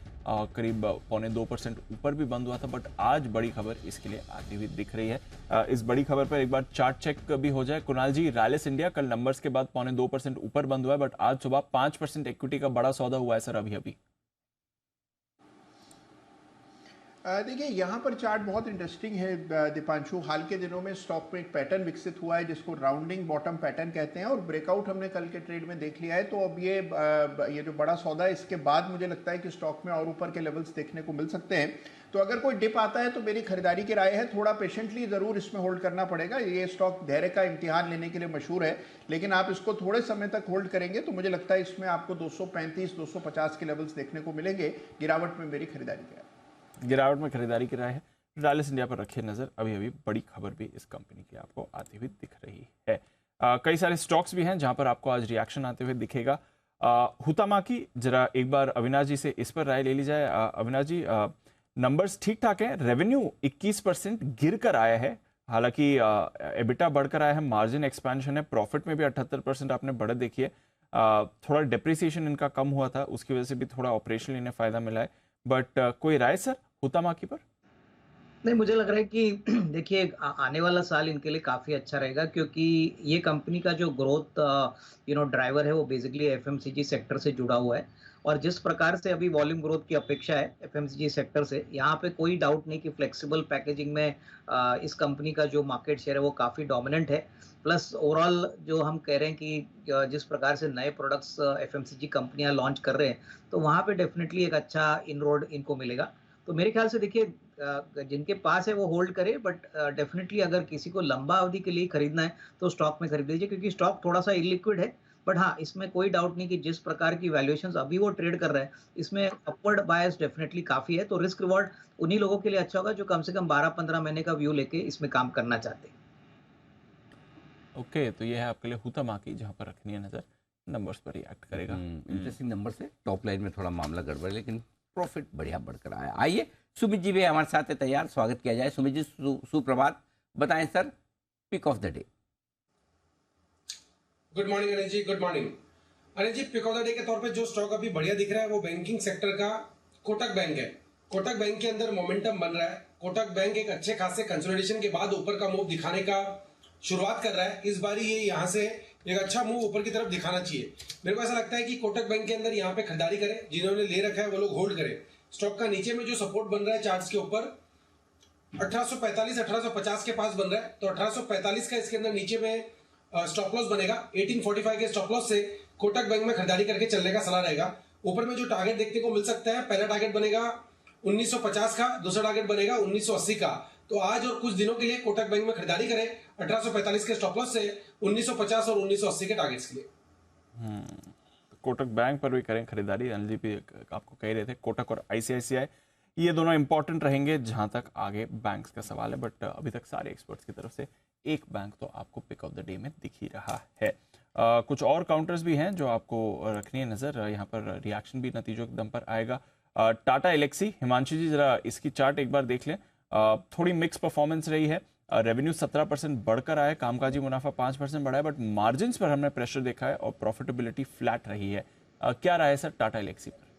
करीब 1.25% ऊपर भी बंद हुआ था, बट आज बड़ी खबर इसके लिए आती हुई दिख रही है। इस बड़ी खबर पर एक बार चार्ट चेक भी हो जाए। कुणाल जी, रैलिस इंडिया कल नंबर्स के बाद 1.25% ऊपर बंद हुआ है, बट आज सुबह 5% इक्विटी का बड़ा सौदा हुआ है सर अभी अभी। देखिए यहाँ पर चार्ट बहुत इंटरेस्टिंग है दीपांशु। हाल के दिनों में स्टॉक में एक पैटर्न विकसित हुआ है जिसको राउंडिंग बॉटम पैटर्न कहते हैं, और ब्रेकआउट हमने कल के ट्रेड में देख लिया है। तो अब ये जो बड़ा सौदा है, इसके बाद मुझे लगता है कि स्टॉक में और ऊपर के लेवल्स देखने को मिल सकते हैं। तो अगर कोई डिप आता है तो मेरी खरीदारी की राय है थोड़ा पेशेंटली ज़रूर इसमें होल्ड करना पड़ेगा। ये स्टॉक धैर्य का इम्तिहान लेने के लिए मशहूर है, लेकिन आप इसको थोड़े समय तक होल्ड करेंगे तो मुझे लगता है इसमें आपको 235-250 के लेवल्स देखने को मिलेंगे। गिरावट में मेरी खरीदारी की राय है। रैलिस इंडिया पर रखिए नजर। अभी अभी बड़ी खबर भी इस कंपनी की आपको आती हुई दिख रही है। कई सारे स्टॉक्स भी हैं जहां पर आपको आज रिएक्शन आते हुए दिखेगा। हुतामाकी, जरा एक बार अविनाश जी से इस पर राय ले ली जाए। अविनाश जी, नंबर्स ठीक ठाक हैं, रेवेन्यू 21% गिर कर आया है, हालांकि एबिटा बढ़कर आया है, मार्जिन एक्सपेंशन है, प्रॉफिट में भी 78% आपने बढ़त देखी है। थोड़ा डिप्रिसिएशन इनका कम हुआ था, उसकी वजह से भी थोड़ा ऑपरेशनल इन्हें फायदा मिला है। बट कोई राय सर हुतामाकी पर? नहीं, मुझे लग रहा है कि देखिए आने वाला साल इनके लिए काफ़ी अच्छा रहेगा, क्योंकि ये कंपनी का जो ग्रोथ ड्राइवर है वो बेसिकली FMCG सेक्टर से जुड़ा हुआ है। और जिस प्रकार से अभी वॉल्यूम ग्रोथ की अपेक्षा है FMCG सेक्टर से, यहाँ पे कोई डाउट नहीं कि फ्लेक्सिबल पैकेजिंग में इस कंपनी का जो मार्केट शेयर है वो काफ़ी डोमिनेंट है। प्लस ओवरऑल जो हम कह रहे हैं कि जिस प्रकार से नए प्रोडक्ट्स FMCG कंपनियां लॉन्च कर रहे हैं, तो वहाँ पे डेफिनेटली एक अच्छा इनरोड इनको मिलेगा। तो मेरे ख्याल से देखिए जिनके पास है वो होल्ड करे, बट डेफिनेटली अगर किसी को लंबा अवधि के लिए खरीदना है तो स्टॉक में खरीद लीजिए, क्योंकि स्टॉक थोड़ा सा इलिक्विड है। बट हाँ, इसमें कोई डाउट नहीं कि जिस प्रकार की वैल्यूएशंस अभी वो ट्रेड कर रहा है, इसमें अपवर्ड बायस डेफिनेटली काफ़ी है। तो रिस्क रिवॉर्ड उन्हीं लोगों के लिए अच्छा होगा जो कम से कम 12-15 महीने का व्यू लेके इसमें काम करना चाहते हैं। ओके, तो ये है आपके लिए हुतामाकी, जहां पर रखनी है नजर, नंबर्स पर रिएक्ट करेगा। इंटरेस्टिंग नंबर से टॉप लाइन में थोड़ा मामला गड़बड़ है, लेकिन प्रॉफिट बढ़िया बढ़कर आया। आइए सुमित जी भी हमारे साथ है तैयार, स्वागत किया जाए। सुमित जी, सुप्रभात, बताएं sir pick of the day. Good morning Anil ji, good morning Anil ji. Pick of the day के तौर पे जो स्टॉक अभी बढ़िया दिख रहा है वो बैंकिंग सेक्टर का कोटक बैंक है। कोटक बैंक के अंदर मोमेंटम बन रहा है। कोटक बैंक एक अच्छे खासे कंसोलिडेशन के बाद ऊपर का मूव दिखाने का शुरुआत कर रहा है। इस बारी ये यहाँ से एक अच्छा मूव ऊपर की तरफ दिखाना चाहिए। मेरे को ऐसा लगता है कि कोटक बैंक के अंदर यहाँ पे खरीदारी करें, जिन्होंने ले रखा है वो लोग होल्ड करें। स्टॉक का नीचे में जो सपोर्ट बन रहा है चार्ट्स के ऊपर 1845-1850 के पास बन रहा है, तो 1845 का इसके अंदर नीचे में स्टॉप लॉस बनेगा। 1845 के स्टॉप लॉस से कोटक बैंक में खरीदारी करके चलने का सलाह रहेगा। ऊपर में जो टारगेट देखने को मिल सकता है, पहला टारगेट बनेगा 1950 का, दूसरा टारगेट बनेगा 1980 का। तो आज और कुछ दिनों के लिए कोटक बैंक में खरीदारी करें 1845 के स्टॉप लॉस से 1950 और 1980 के टारगेट्स के लिए। कोटक बैंक पर भी करें खरीदारी। अनिल जी भी आपको कह रहे थे कोटक और ICICI ये दोनों इंपॉर्टेंट रहेंगे जहां तक आगे बैंक्स का सवाल है। बट अभी तक सारे एक्सपर्ट्स की तरफ से एक बैंक तो आपको पिक ऑफ द डे में दिख ही रहा है। कुछ और काउंटर्स भी हैं जो आपको रखनी है नजर। यहाँ पर रिएक्शन भी नतीजों के दम पर आएगा। टाटा एलेक्सी, हिमांशु जी जरा इसकी चार्ट एक बार देख लें। थोड़ी मिक्स परफॉर्मेंस रही है। रेवेन्यू 17% बढ़कर आया है, कामकाजी मुनाफा 5% बढ़ा है, बट मार्जिन्स पर हमने प्रेशर देखा है और प्रॉफिटेबिलिटी फ्लैट रही है। क्या राय है सर टाटा एलेक्सी पर?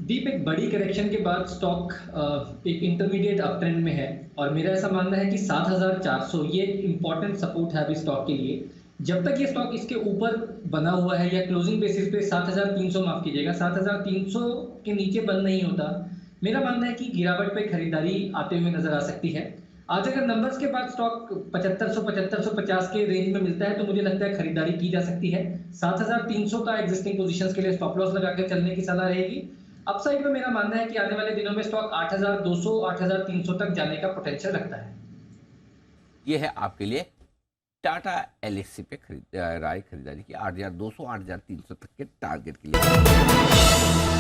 दीप, एक बड़ी करेक्शन के बाद स्टॉक एक इंटरमीडिएट अपट्रेंड में है और मेरा ऐसा मानना है कि 7400 ये इंपॉर्टेंट सपोर्ट है अभी स्टॉक के लिए। जब तक ये स्टॉक इसके ऊपर बना हुआ है या क्लोजिंग बेसिस पे 7300, माफ कीजिएगा, 7300 के नीचे बंद नहीं होता, मेरा मानना है कि गिरावट पे खरीदारी आते हुए नजर आ सकती है। आज अगर नंबर्स के बाद स्टॉक 7500-7550 के रेंज में मिलता है तो मुझे लगता है खरीदारी की जा सकती है। 7300 का एग्जिस्टिंग पोजीशंस के लिए स्टॉप लॉस लगा के चलने की सलाह रहेगी। अपसाइड में मेरा मानना है कि आने वाले दिनों में स्टॉक 8200, 8300 तक जाने का पोटेंशियल रखता है। ये है आपके लिए टाटा एलेक्सी पे खरीदारी की 8200, 8300 तक के टारगेट के लिए।